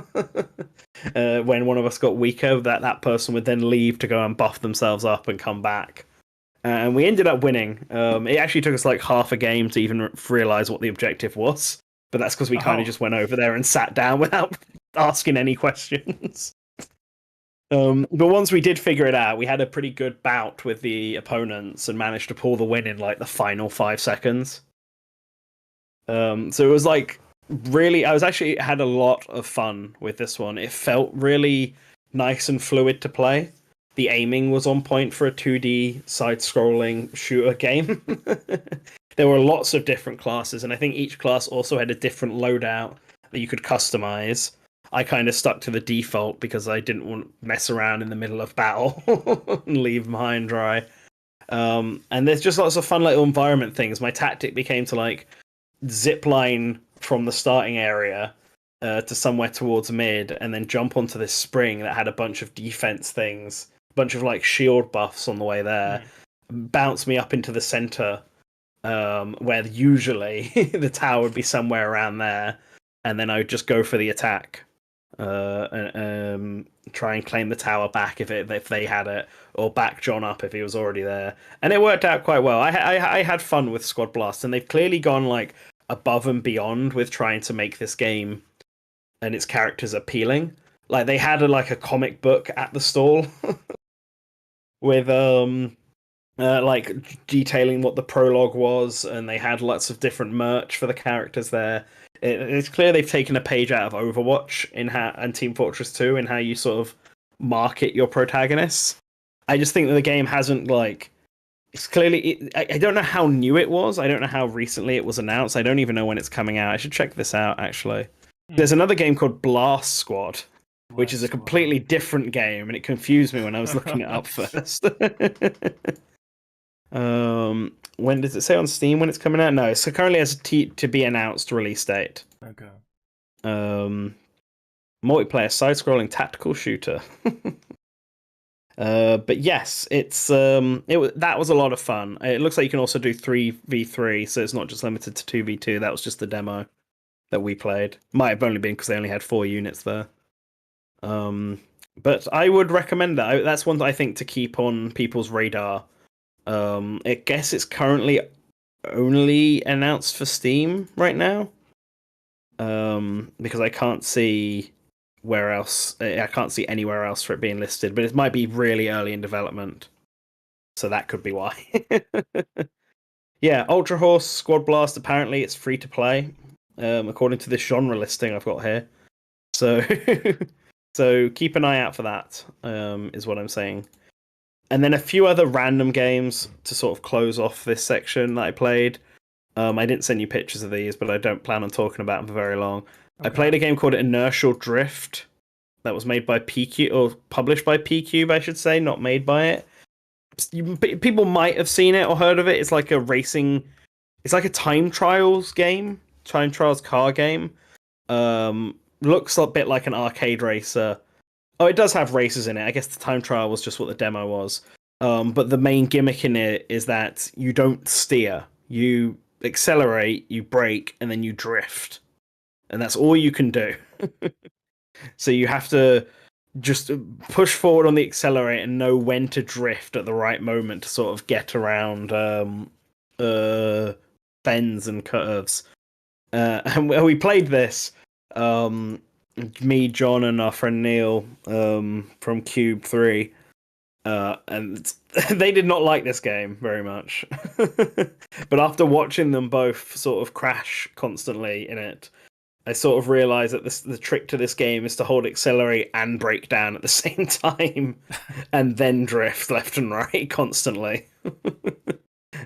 When one of us got weaker, that person would then leave to go and buff themselves up and come back. And we ended up winning. It actually took us like half a game to even realize what the objective was. But that's because we kind of just went over there and sat down without asking any questions. But once we did figure it out, we had a pretty good bout with the opponents and managed to pull the win in like the final 5 seconds. So it was like really, I was actually had a lot of fun with this one. It felt really nice and fluid to play. The aiming was on point for a 2D side-scrolling shooter game. There were lots of different classes, and I think each class also had a different loadout that you could customize. I kind of stuck to the default because I didn't want to mess around in the middle of battle and leave them high and dry. And there's just lots of fun little environment things. My tactic became to like zip line from the starting area to somewhere towards mid, and then jump onto this spring that had a bunch of defense things, a bunch of like shield buffs on the way there, bounce me up into the center, where usually the tower would be somewhere around there, and then I would just go for the attack. and try and claim the tower back if they had it, or back John up if he was already there. And it worked out quite well. I had fun with Squad Blast, and they've clearly gone like above and beyond with trying to make this game and its characters appealing. Like they had a comic book at the stall with like detailing what the prologue was, and they had lots of different merch for the characters there. It's clear they've taken a page out of Overwatch and Team Fortress 2 in how you sort of market your protagonists. I just think that the game hasn't it's clearly. I don't know how new it was. I don't know how recently it was announced. I don't even know when it's coming out. I should check this out actually. There's another game called Blast Squad, which is a completely different game, and it confused me when I was looking it up first. When does it say on Steam when it's coming out? No, so currently has a to be announced release date. Okay. Multiplayer side-scrolling tactical shooter. But yes, it's that was a lot of fun. It looks like you can also do 3v3, so it's not just limited to 2v2. That was just the demo that we played. Might have only been because they only had 4 units there. But I would recommend that. That's one that I think to keep on people's radar. I guess it's currently only announced for Steam right now. Because I can't see where else. I can't see anywhere else for it being listed, but it might be really early in development, so that could be why. Yeah, Ultra Horse Squad Blast. Apparently, it's free to play, according to this genre listing I've got here. So, so keep an eye out for that. Is what I'm saying. And then a few other random games to sort of close off this section that I played. I didn't send you pictures of these, but I don't plan on talking about them for very long. Okay. I played a game called Inertial Drift that was made by PQ, or published by PQ, I should say, not made by it. People might have seen it or heard of it. It's like a racing... It's like a time trials game. Time trials car game. Looks a bit like an arcade racer. Oh, it does have races in it. I guess the time trial was just what the demo was. But the main gimmick in it is that you don't steer. You accelerate, you brake, and then you drift. And that's all you can do. So you have to just push forward on the accelerator and know when to drift at the right moment to sort of get around bends and curves. And we played this. Me, John, and our friend Neil from Cube 3. And they did not like this game very much. But after watching them both sort of crash constantly in it, I sort of realized that the trick to this game is to hold accelerate and brake down at the same time, and then drift left and right constantly.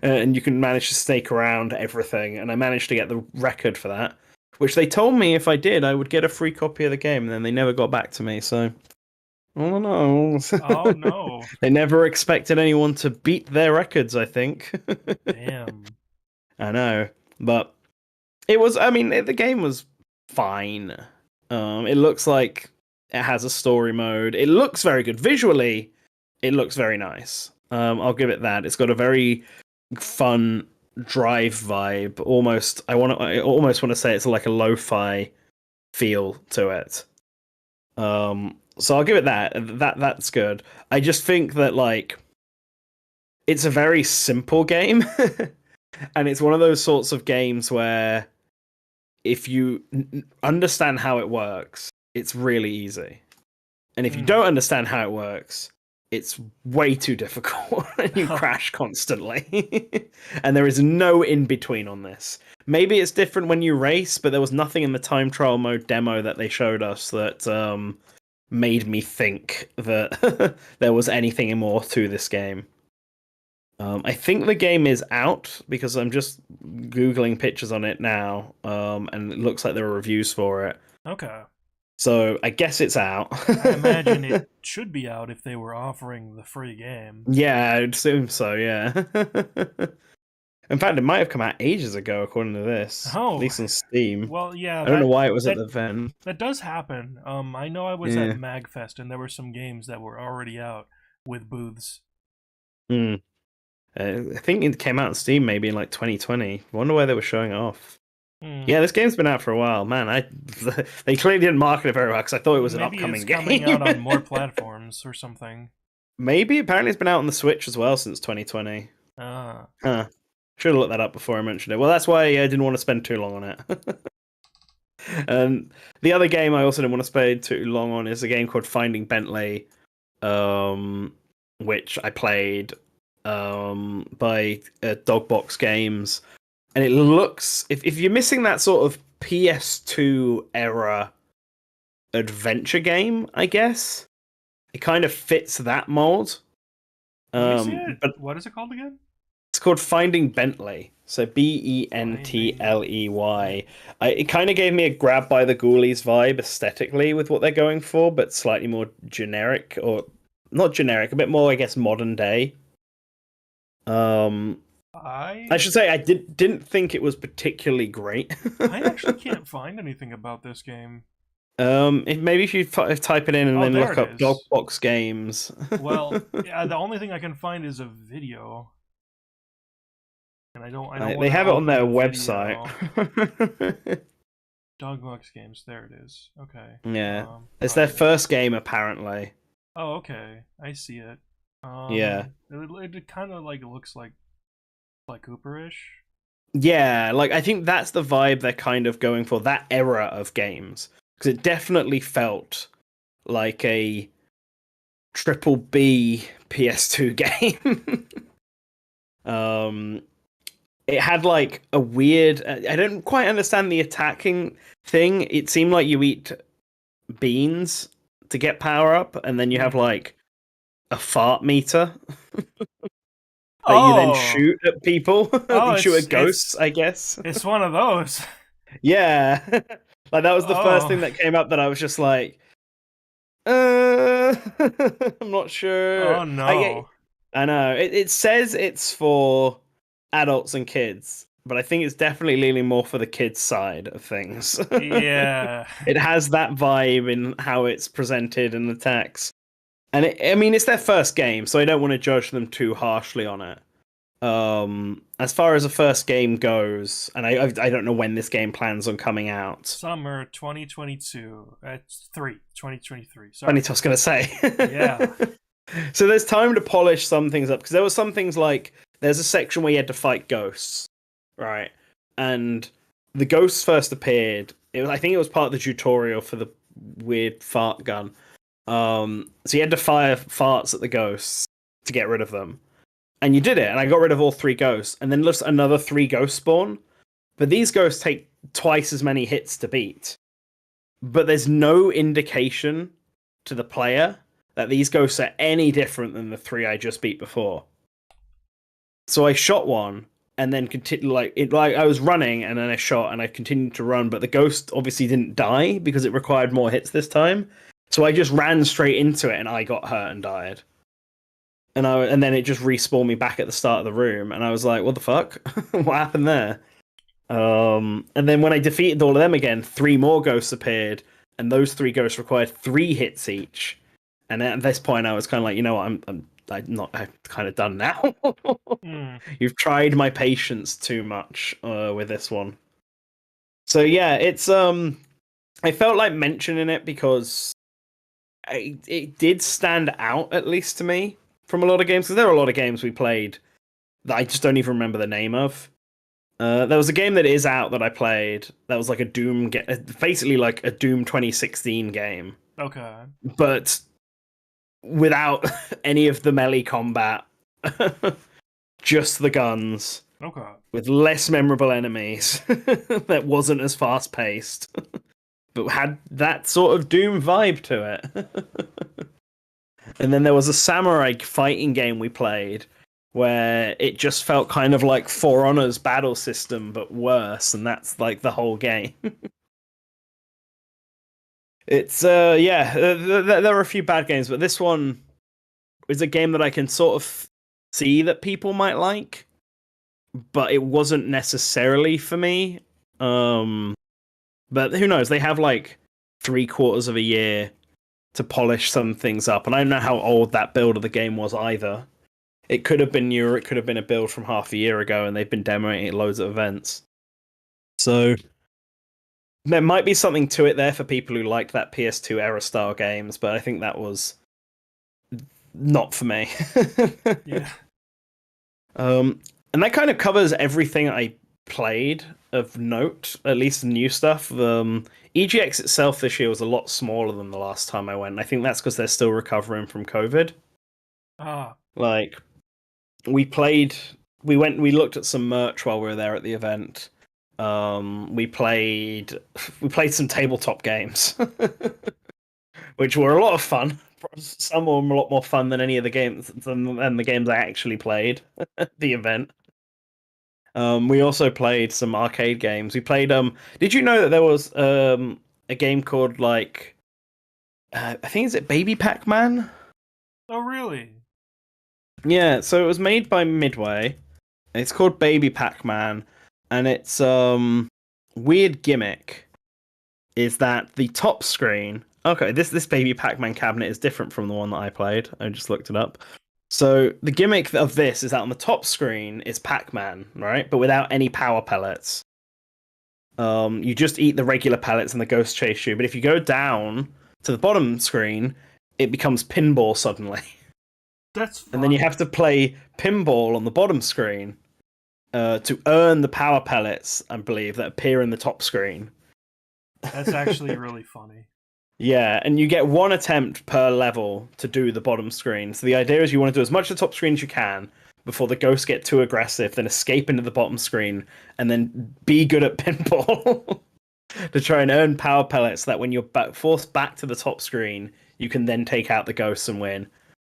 And you can manage to snake around everything, and I managed to get the record for that, which they told me if I did, I would get a free copy of the game, and then they never got back to me, so... Oh no. Oh no. They never expected anyone to beat their records, I think. Damn. I know. But it was, I mean, the game was fine. It looks like it has a story mode. It looks very good. Visually, it looks very nice. I'll give it that. It's got a very fun drive vibe. I almost want to say it's like a lo-fi feel to it. So I'll give it that. That's good. I just think that it's a very simple game, and it's one of those sorts of games where if you understand how it works, it's really easy, and if you don't understand how it works, it's way too difficult, and you crash constantly. And there is no in between on this. Maybe it's different when you race, but there was nothing in the time trial mode demo that they showed us that made me think that there was anything more to this game. I think the game is out because I'm just Googling pictures on it now, and it looks like there are reviews for it. Okay. So I guess it's out. I imagine it should be out if they were offering the free game. Yeah, I'd assume so, yeah. In fact, it might have come out ages ago, according to this. Oh, at least on Steam. Well, yeah. I don't know why it was at the event. That does happen. I know I was at MagFest, and there were some games that were already out with booths. I think it came out on Steam maybe in 2020. I wonder why they were showing it off. Yeah, this game's been out for a while, man. They clearly didn't market it very well because I thought it was an upcoming game. Maybe it's coming out on more platforms or something. Maybe. Apparently, it's been out on the Switch as well since 2020. Ah. Huh. Should have looked that up before I mentioned it. Well, that's why I didn't want to spend too long on it. The other game I also didn't want to spend too long on is a game called Finding Bentley, which I played by Dogbox Games. And it looks, if you're missing that sort of PS2 era adventure game, I guess, it kind of fits that mold. Let me see it. But what is it called again? It's called Finding Bentley. So Bentley. It kind of gave me a Grab by the Ghoulies vibe aesthetically with what they're going for, but slightly more generic, or not generic, a bit more, I guess, modern day. I should say I didn't think it was particularly great. I actually can't find anything about this game. Maybe if you type it in and then look up Dogbox Games. Well, yeah, the only thing I can find is a video, and I don't. They have it on their website. Dogbox Games. There it is. Okay. Yeah, it's their first game apparently. Oh, okay. I see it. Yeah. It kind of like looks like Cooper-ish. Yeah, like I think that's the vibe they're kind of going for, that era of games, because it definitely felt like a triple B PS2 game. It had like a weird, I don't quite understand the attacking thing. It seemed like you eat beans to get power up, and then you have like a fart meter. That you then shoot at people. You shoot at ghosts, I guess. It's one of those. Yeah. Like that was the first thing that came up that I was just like, I'm not sure. Oh no. I know. It says it's for adults and kids, but I think it's definitely leaning more for the kids side of things. Yeah. It has that vibe in how it's presented in the text. And it's their first game, so I don't want to judge them too harshly on it. As far as the first game goes, and I don't know when this game plans on coming out. Summer 2022. 2023. Sorry. Funny, I was going to say. Yeah. So there's time to polish some things up, because there were some things like, there's a section where you had to fight ghosts, right? And the ghosts first appeared. I think it was part of the tutorial for the weird fart gun. So you had to fire farts at the ghosts to get rid of them. And you did it, and I got rid of all 3 ghosts. And then just another 3 ghosts spawn. But these ghosts take twice as many hits to beat. But there's no indication to the player that these ghosts are any different than the 3 I just beat before. So I shot one, and then I was running, and then I shot, and I continued to run. But the ghost obviously didn't die because it required more hits this time. So I just ran straight into it, and I got hurt and died. And then it just respawned me back at the start of the room, and I was like, "What the fuck? What happened there?" And then when I defeated all of them again, 3 more ghosts appeared, and those 3 ghosts required 3 hits each. And at this point, I was kind of like, you know what? I'm kind of done now. You've tried my patience too much with this one. So yeah, it's I felt like mentioning it because it did stand out, at least to me, from a lot of games, because there are a lot of games we played that I just don't even remember the name of. There was a game that is out that I played that was like a Doom basically like a Doom 2016 game. Okay. But without any of the melee combat. Just the guns. Okay. With less memorable enemies. That wasn't as fast paced. But had that sort of Doom vibe to it. And then there was a samurai fighting game we played where it just felt kind of like For Honor's battle system, but worse, and that's like the whole game. It's there are a few bad games, but this one is a game that I can sort of see that people might like, but it wasn't necessarily for me. But who knows? They have like 3/4 of a year to polish some things up, and I don't know how old that build of the game was either. It could have been newer, it could have been a build from half a year ago, and they've been demoing it at loads of events. So there might be something to it there for people who liked that PS2 era style games, but I think that was not for me. Yeah. And that kind of covers everything I played of note, at least new stuff. EGX itself this year was a lot smaller than the last time I went. I think that's because they're still recovering from COVID. Ah. Like, we looked at some merch while we were there at the event. We played some tabletop games, which were a lot of fun. Some of them a lot more fun than any of the games than the games I actually played at the event. We also played some arcade games. We played Did you know that there was a game called like I think is it Baby Pac-Man? Oh, really? Yeah, so it was made by Midway. It's called Baby Pac-Man, and its weird gimmick is that the top screen. Okay, this Baby Pac-Man cabinet is different from the one that I played. I just looked it up. So the gimmick of this is that on the top screen is Pac-Man, right? But without any power pellets. You just eat the regular pellets and the ghosts chase you. But if you go down to the bottom screen, it becomes pinball suddenly. That's fun. And then you have to play pinball on the bottom screen to earn the power pellets, I believe, that appear in the top screen. That's actually really funny. Yeah, and you get one attempt per level to do the bottom screen. So the idea is you want to do as much of the top screen as you can before the ghosts get too aggressive, then escape into the bottom screen, and then be good at pinball to try and earn power pellets so that when you're forced back to the top screen, you can then take out the ghosts and win.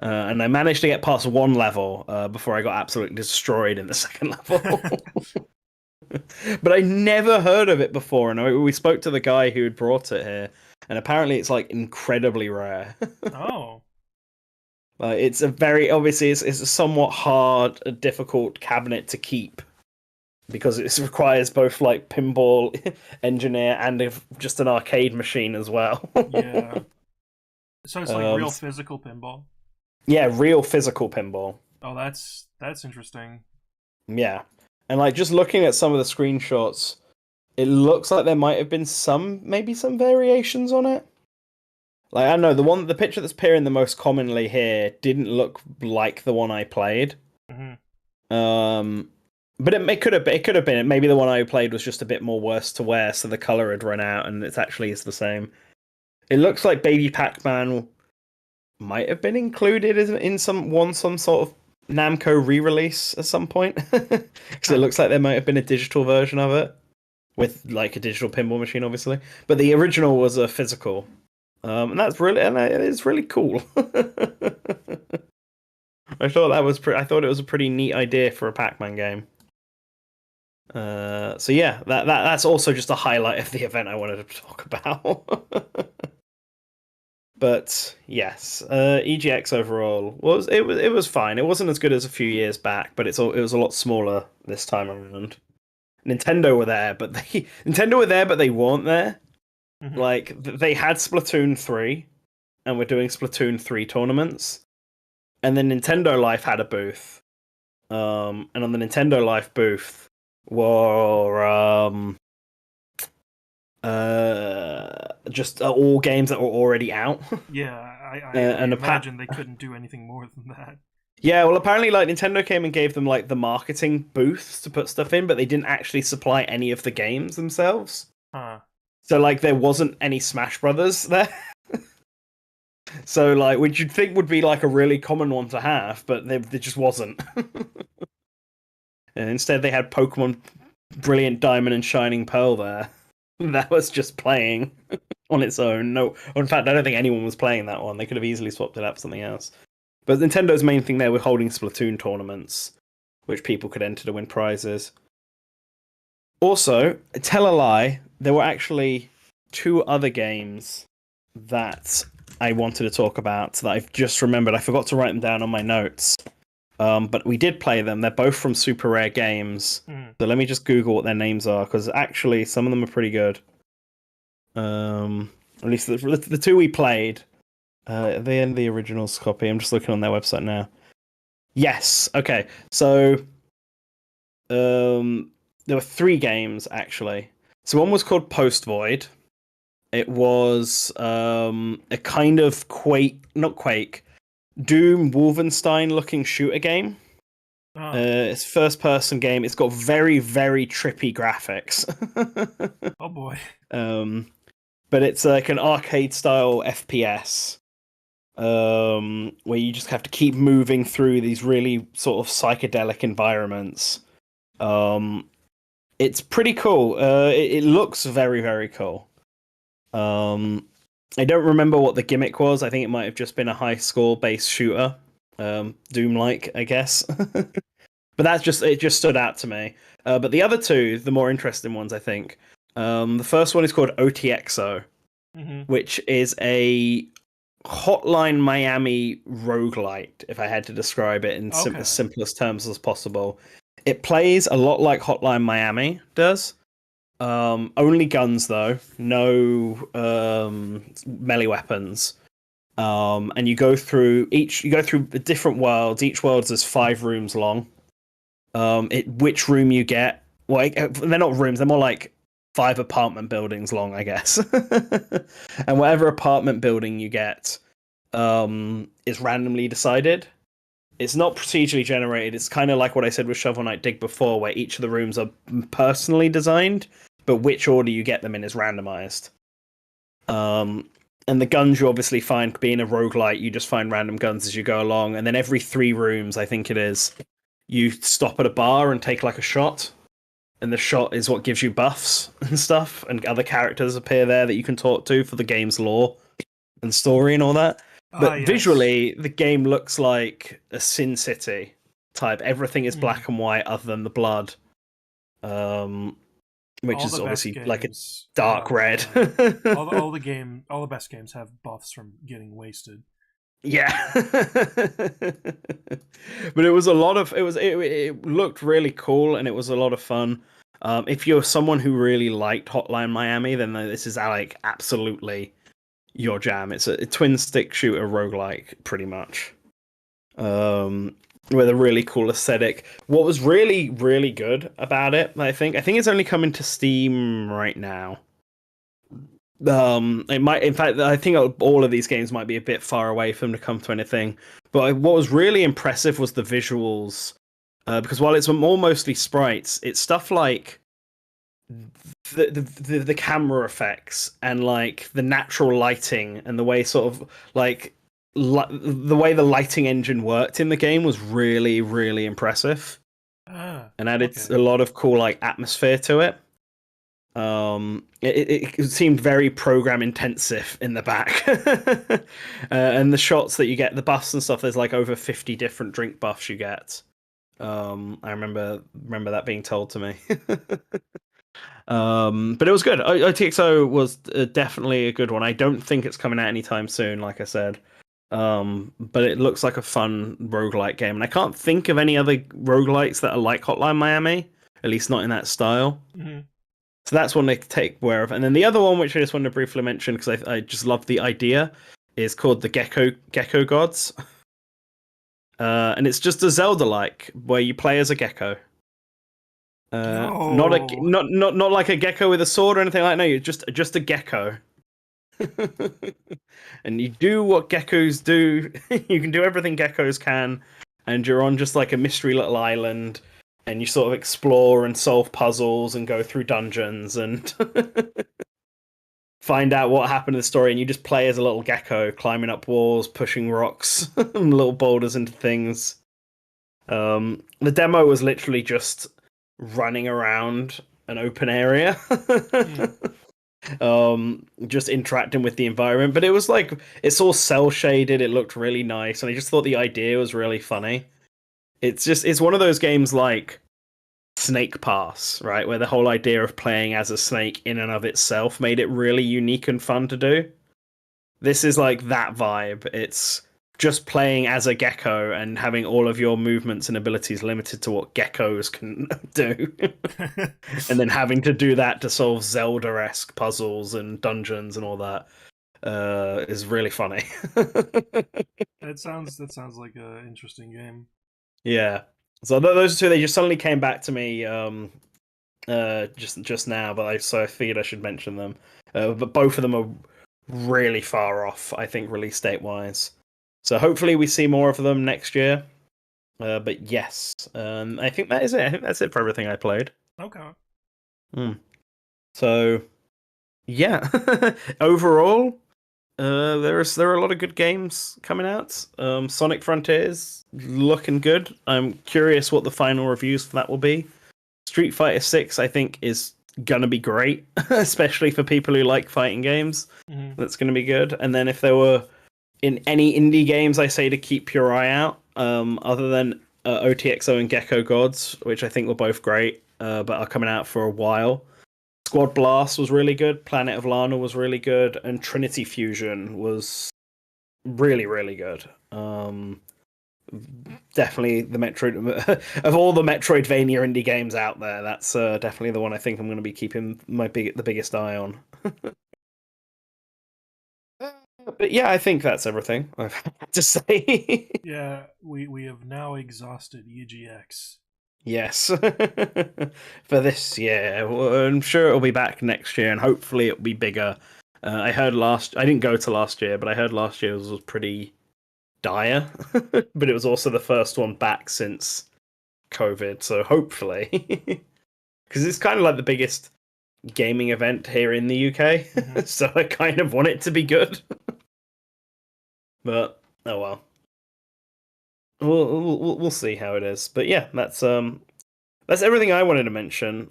And I managed to get past one level before I got absolutely destroyed in the second level. But I never heard of it before, and we spoke to the guy who had brought it here, and apparently it's like incredibly rare. Oh. It's a very obviously it's a somewhat hard, difficult cabinet to keep because it requires both like pinball engineer and just an arcade machine as well. Yeah. So it's like real physical pinball. Yeah, real physical pinball. Oh, that's interesting. Yeah. And like just looking at some of the screenshots, it looks like there might have been maybe some variations on it. Like I don't know, the picture that's appearing the most commonly here didn't look like the one I played. Mm-hmm. But it could have been. Maybe the one I played was just a bit more worse to wear, so the color had run out, and it's the same. It looks like Baby Pac-Man might have been included in some sort of Namco re-release at some point, because it looks like there might have been a digital version of it with like a digital pinball machine, obviously. But the original was a physical, and it's really cool. I thought it was a pretty neat idea for a Pac-Man game. So yeah, that's also just a highlight of the event I wanted to talk about. But yes, EGX overall was fine. It wasn't as good as a few years back, but it was a lot smaller this time around. Nintendo were there, but they weren't there. Mm-hmm. Like they had Splatoon 3, and we're doing Splatoon 3 tournaments, and then Nintendo Life had a booth. And on the Nintendo Life booth were just all games that were already out. Yeah, I and imagine they couldn't do anything more than that. Yeah, well, apparently, like Nintendo came and gave them like the marketing booths to put stuff in, but they didn't actually supply any of the games themselves. Huh. So, like, there wasn't any Smash Brothers there. So, like, which you'd think would be like a really common one to have, but there just wasn't. And instead, they had Pokemon Brilliant Diamond and Shining Pearl there. That was just playing on its own. No, in fact, I don't think anyone was playing that one. They could have easily swapped it out for something else. But Nintendo's main thing there were holding Splatoon tournaments, which people could enter to win prizes. Also, tell a lie, there were actually 2 other games that I wanted to talk about that I've just remembered. I forgot to write them down on my notes. But we did play them. They're both from Super Rare Games. Mm. So let me just Google what their names are, because actually some of them are pretty good. At least the 2 we played. Are they in the originals copy? I'm just looking on their website now. Yes. Okay. So, there were 3 games actually. So one was called Post Void. It was a kind of not Quake, Doom Wolfenstein looking shooter game. Oh. It's a first person game. It's got very, very trippy graphics. Oh boy. But it's like an arcade style FPS. Where you just have to keep moving through these really sort of psychedelic environments. It's pretty cool. It looks very, very cool. I don't remember what the gimmick was. I think it might have just been a high score based shooter, Doom-like, I guess. But it just stood out to me. But the other 2, the more interesting ones, I think. The first one is called OTXO, which is a Hotline Miami roguelite, if I had to describe it in as simplest terms as possible. It plays a lot like Hotline Miami does. Only guns though, no melee weapons. And you go through different worlds. Each world is 5 rooms long. Which room you get? Well, they're not rooms. They're more like 5 apartment buildings long, I guess. And whatever apartment building you get, is randomly decided. It's not procedurally generated. It's kind of like what I said with Shovel Knight Dig before, where each of the rooms are personally designed, but which order you get them in is randomized. And the guns you obviously find, being a roguelite, you just find random guns as you go along, and then every 3 rooms, I think it is, you stop at a bar and take like a shot, and the shot is what gives you buffs and stuff, and other characters appear there that you can talk to for the game's lore and story and all that. But yes. Visually, the game looks like a Sin City type. Everything is black and white other than the blood, which is obviously like a dark red. all the best games have buffs from getting wasted. Yeah. But it was a lot of it looked really cool, and it was a lot of fun. If you're someone who really liked Hotline Miami, then this is like absolutely your jam. It's a twin stick shooter roguelike, pretty much. With a really cool aesthetic. What was really, really good about it, I think it's only coming to Steam right now. It might, in fact, I think all of these games might be a bit far away for them to come to anything. But what was really impressive was the visuals, because while it's more mostly sprites, it's stuff like the camera effects and like the natural lighting and the way sort of like the way the lighting engine worked in the game was really, really impressive, and added a lot of cool like atmosphere to it. It seemed very program intensive in the back. And the shots that you get, the buffs and stuff, there's like over 50 different drink buffs you get. I remember that being told to me. But it was good. OTXO was definitely a good one. I don't think it's coming out anytime soon, like I said. But it looks like a fun roguelike game, and I can't think of any other roguelikes that are like Hotline Miami, at least not in that style. So that's one to take aware of. And then the other one, which I just wanted to briefly mention because I just love the idea, is called the Gecko Gods. And it's just a Zelda-like where you play as a gecko. Not like a gecko with a sword or anything like that. No, you're just a gecko. And you do what geckos do. You can do everything geckos can, and you're on just like a mystery little island, and you sort of explore and solve puzzles and go through dungeons and find out what happened in the story. And you just play as a little gecko, climbing up walls, pushing rocks and little boulders into things. The demo was literally just running around an open area. Just interacting with the environment, but it was like, it's all cell shaded, it looked really nice, and I just thought the idea was really funny. It's one of those games like Snake Pass, right, where the whole idea of playing as a snake in and of itself made it really unique and fun to do. This is like that vibe. It's just playing as a gecko and having all of your movements and abilities limited to what geckos can do. And then having to do that to solve Zelda-esque puzzles and dungeons and all that is really funny. That sounds like an interesting game. Yeah. So those two, they just suddenly came back to me just now, but I figured I should mention them. But both of them are really far off, I think, release date wise. So hopefully we see more of them next year. But yes, I think that is it. I think that's it for everything I played. Okay. So yeah, overall, there are a lot of good games coming out. Sonic Frontiers looking good. I'm curious what the final reviews for that will be. Street Fighter 6, I think, is gonna be great, especially for people who like fighting games. Mm-hmm. That's gonna be good. And then if there were in any indie games, I say to keep your eye out. Other than OTXO and Gecko Gods, which I think were both great, but are coming out for a while. Squad Blast was really good. Planet of Lana was really good, and Trinity Fusion was really, really good. Definitely the Metroid of all the Metroidvania indie games out there. That's definitely the one I think I'm going to be keeping the biggest eye on. But yeah, I think that's everything I've had to say. Yeah, we have now exhausted EGX. Yes, for this year. I'm sure it'll be back next year, and hopefully it'll be bigger. I didn't go to last year, but I heard last year was pretty dire. But it was also the first one back since COVID, so hopefully, because it's kind of like the biggest gaming event here in the UK, so I kind of want it to be good. But oh well. We'll see how it is, but yeah, that's everything I wanted to mention.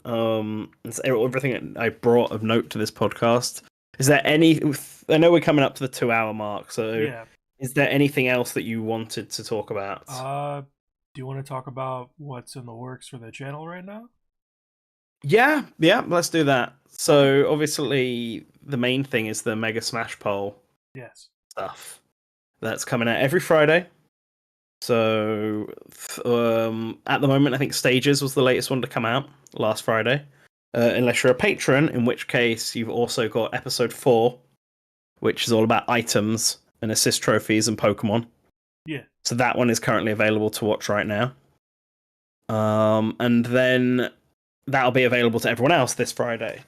That's everything I brought of note to this podcast. Is there any? I know we're coming up to the 2-hour mark, so Yeah. is there anything else that you wanted to talk about? Do you want to talk about what's in the works for the channel right now? Yeah, let's do that. So obviously, the main thing is the Mega Smash Poll Yes. stuff that's coming out every Friday. So at the moment, I think Stages was the latest one to come out last Friday. Unless you're a patron, in which case you've also got episode 4, which is all about items and assist trophies and Pokemon. Yeah. So that one is currently available to watch right now. And then that'll be available to everyone else this Friday.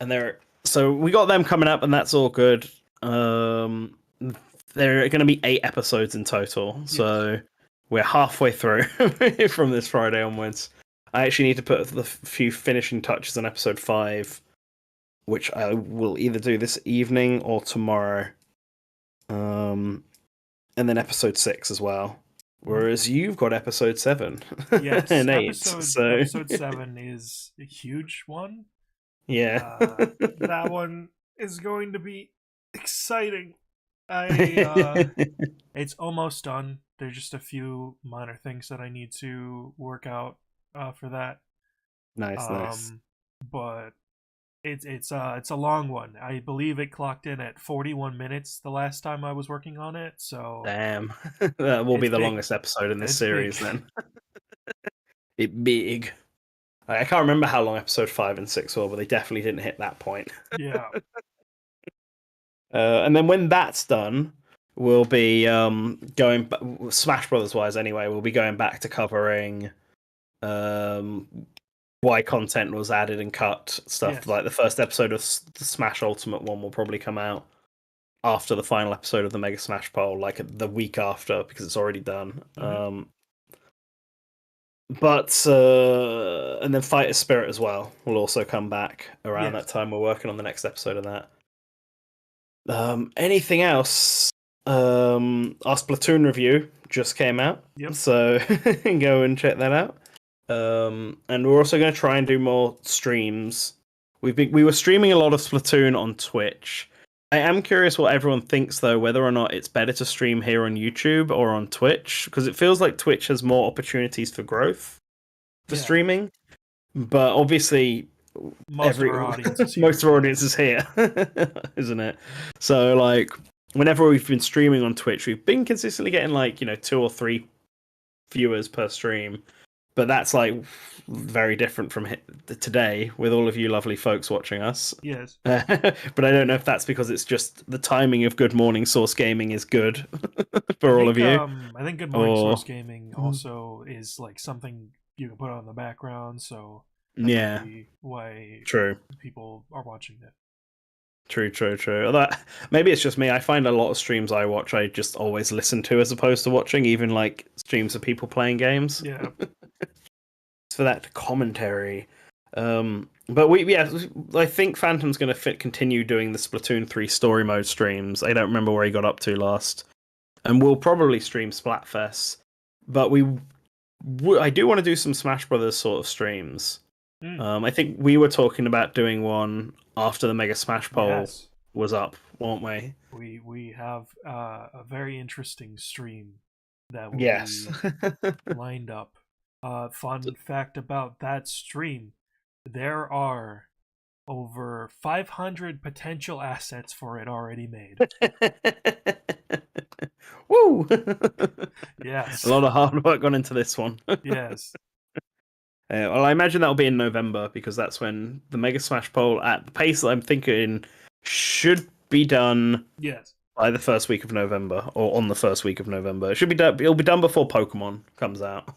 And so we got them coming up, and that's all good. There are going to be 8 episodes in total, so we're halfway through from this Friday onwards. I actually need to put the few finishing touches on episode 5, which I will either do this evening or tomorrow. And then episode 6 as well. Whereas you've got episode 7 Yes, and 8. episode 7 is a huge one. Yeah. That one is going to be exciting. It's almost done. There's just a few minor things that I need to work out for that. Nice. But it's a long one. I believe it clocked in at 41 minutes the last time I was working on it. So damn, that will be the big. longest episode in this It's series. big. Then it's big. I can't remember how long episode 5 and 6 were, but they definitely didn't hit that point. Yeah. And then when that's done, we'll be going Smash Brothers wise. Anyway, we'll be going back to covering why content was added and cut stuff. Yes. Like the first episode of the Smash Ultimate one will probably come out after the final episode of the Mega Smash Poll, like the week after, because it's already done. And then Fighter Spirit as well will also come back around that time. We're working on the next episode of that. Anything else? Our Splatoon review just came out, so go and check that out. And we're also going to try and do more streams. We were streaming a lot of Splatoon on Twitch. I am curious what everyone thinks, though, whether or not it's better to stream here on YouTube or on Twitch, because it feels like Twitch has more opportunities for growth for streaming. But obviously, most of our audience is here, isn't it? So, like, whenever we've been streaming on Twitch, we've been consistently getting, 2 or 3 viewers per stream. But that's very different from today with all of you lovely folks watching us. Yes. But I don't know if that's because it's just the timing of Good Morning Source Gaming is good for all of you. I think Good Morning Source Gaming also is something you can put on the background. So That Yeah. might be why True. people are watching it. True. That maybe it's just me. I find a lot of streams I watch, I just always listen to as opposed to watching, even like streams of people playing games. Yeah. For that commentary. But I think Phantom's going to continue doing the Splatoon 3 story mode streams. I don't remember where he got up to last, and we'll probably stream Splatfest. But I do want to do some Smash Brothers sort of streams. I think we were talking about doing one after the Mega Smash poll was up, weren't we? We have a very interesting stream that will be lined up. Fun fact about that stream: there are over 500 potential assets for it already made. Woo! Yes. A lot of hard work gone into this one. Yes. Well, I imagine that'll be in November because that's when the Mega Smash poll, at the pace that I'm thinking, should be done. Yes. By the first week of November, or on the first week of November. It should be done. It'll be done before Pokemon comes out.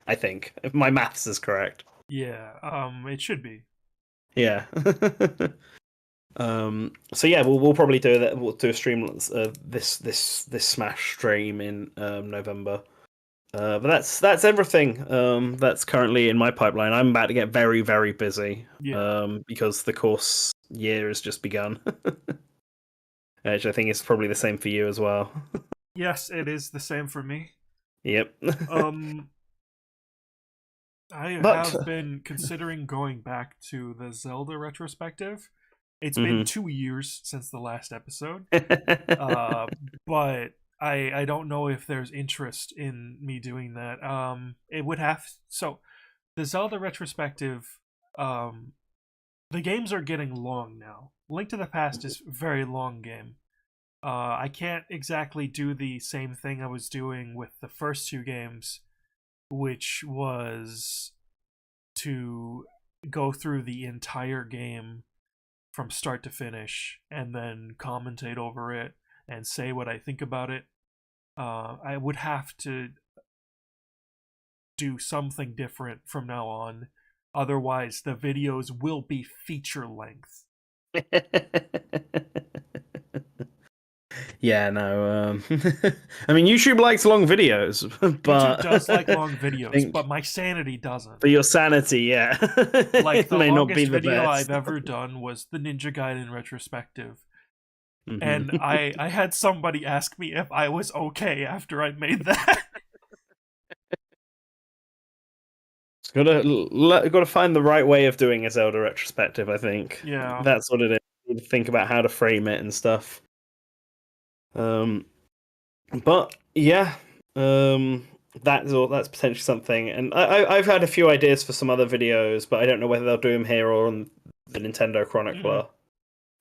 I think, if my maths is correct. Yeah. It should be. Yeah. So yeah, we'll probably do that. We'll do a stream this Smash stream in November. But that's everything. That's currently in my pipeline. I'm about to get very, very busy. Yeah. Because the course year has just begun. Which I think is probably the same for you as well. Yes, it is the same for me. Yep. I have been considering going back to the Zelda retrospective. It's been 2 years since the last episode. But I don't know if there's interest in me doing that. It would have... So, the Zelda retrospective... the games are getting long now. Link to the Past is a very long game. I can't exactly do the same thing I was doing with the first two games, which was to go through the entire game from start to finish and then commentate over it and say what I think about it. I would have to do something different from now on. Otherwise, the videos will be feature length. Yeah, no. I mean, YouTube likes long videos, but YouTube does like long videos, but my sanity doesn't. But your sanity, yeah, like the may longest not be the video best. I've ever done was the Ninja Gaiden retrospective, and I had somebody ask me if I was okay after I made that. Gotta find the right way of doing a Zelda retrospective. I think. Yeah, that's what it is. You need to think about how to frame it and stuff. But yeah, that's potentially something. And I've had a few ideas for some other videos, but I don't know whether they'll do them here or on the Nintendo Chronicler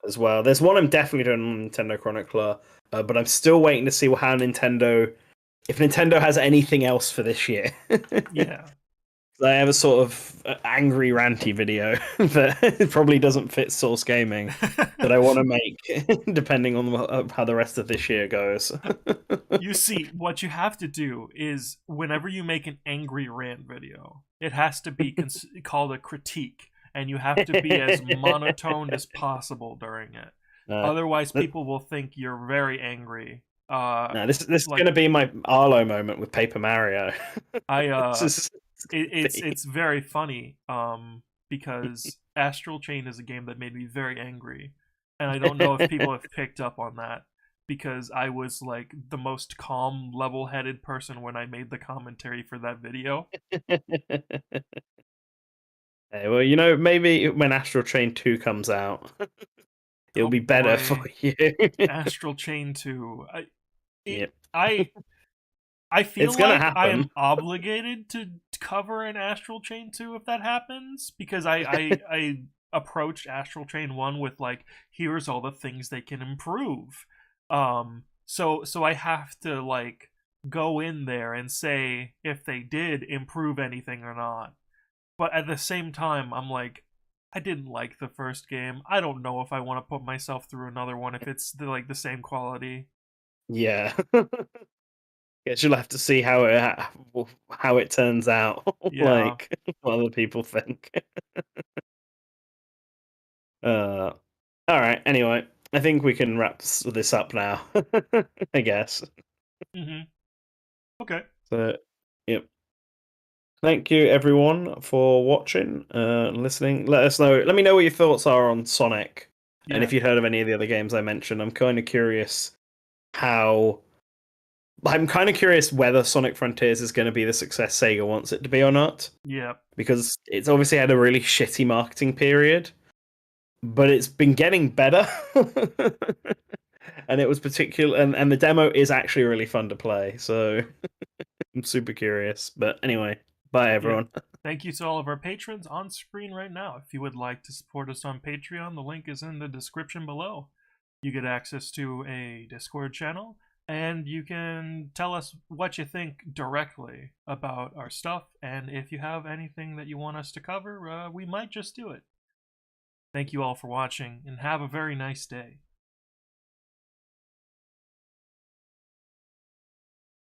as well. There's one I'm definitely doing on Nintendo Chronicler, but I'm still waiting to see how if Nintendo has anything else for this year. Yeah. I have a sort of angry, ranty video that probably doesn't fit Source Gaming that I want to make, depending on how the rest of this year goes. You see, what you have to do is, whenever you make an angry rant video, it has to be called a critique, and you have to be as monotone as possible during it. Otherwise, people will think you're very angry. No, this is going to be my Arlo moment with Paper Mario. It's very funny because Astral Chain is a game that made me very angry, and I don't know if people have picked up on that because I was like the most calm, level-headed person when I made the commentary for that video. Hey, well, maybe when Astral Chain 2 comes out, it'll be better for you. Astral Chain 2. Yep. I feel like happen. I am obligated to cover an Astral Chain 2 if that happens, because I approached Astral Chain 1 with like, here's all the things they can improve. So I have to like go in there and say if they did improve anything or not. But at the same time, I'm like, I didn't like the first game. I don't know if I want to put myself through another one if it's the same quality. Yeah. Guess you'll have to see how it turns out. Yeah. Like what other people think. All right. Anyway, I think we can wrap this up now. I guess. Mm-hmm. Okay. So, yep. Thank you everyone for watching and listening. Let us know. Let me know what your thoughts are on Sonic, and if you heard of any of the other games I mentioned. I'm kind of curious how. I'm kind of curious whether Sonic Frontiers is going to be the success Sega wants it to be or not. Yeah. Because it's obviously had a really shitty marketing period, but it's been getting better. And it was particular, and the demo is actually really fun to play. So I'm super curious. But anyway, bye everyone. Yeah. Thank you to all of our patrons on screen right now. If you would like to support us on Patreon, the link is in the description below. You get access to a Discord channel, and you can tell us what you think directly about our stuff, and if you have anything that you want us to cover, we might just do it. Thank you all for watching, and have a very nice day.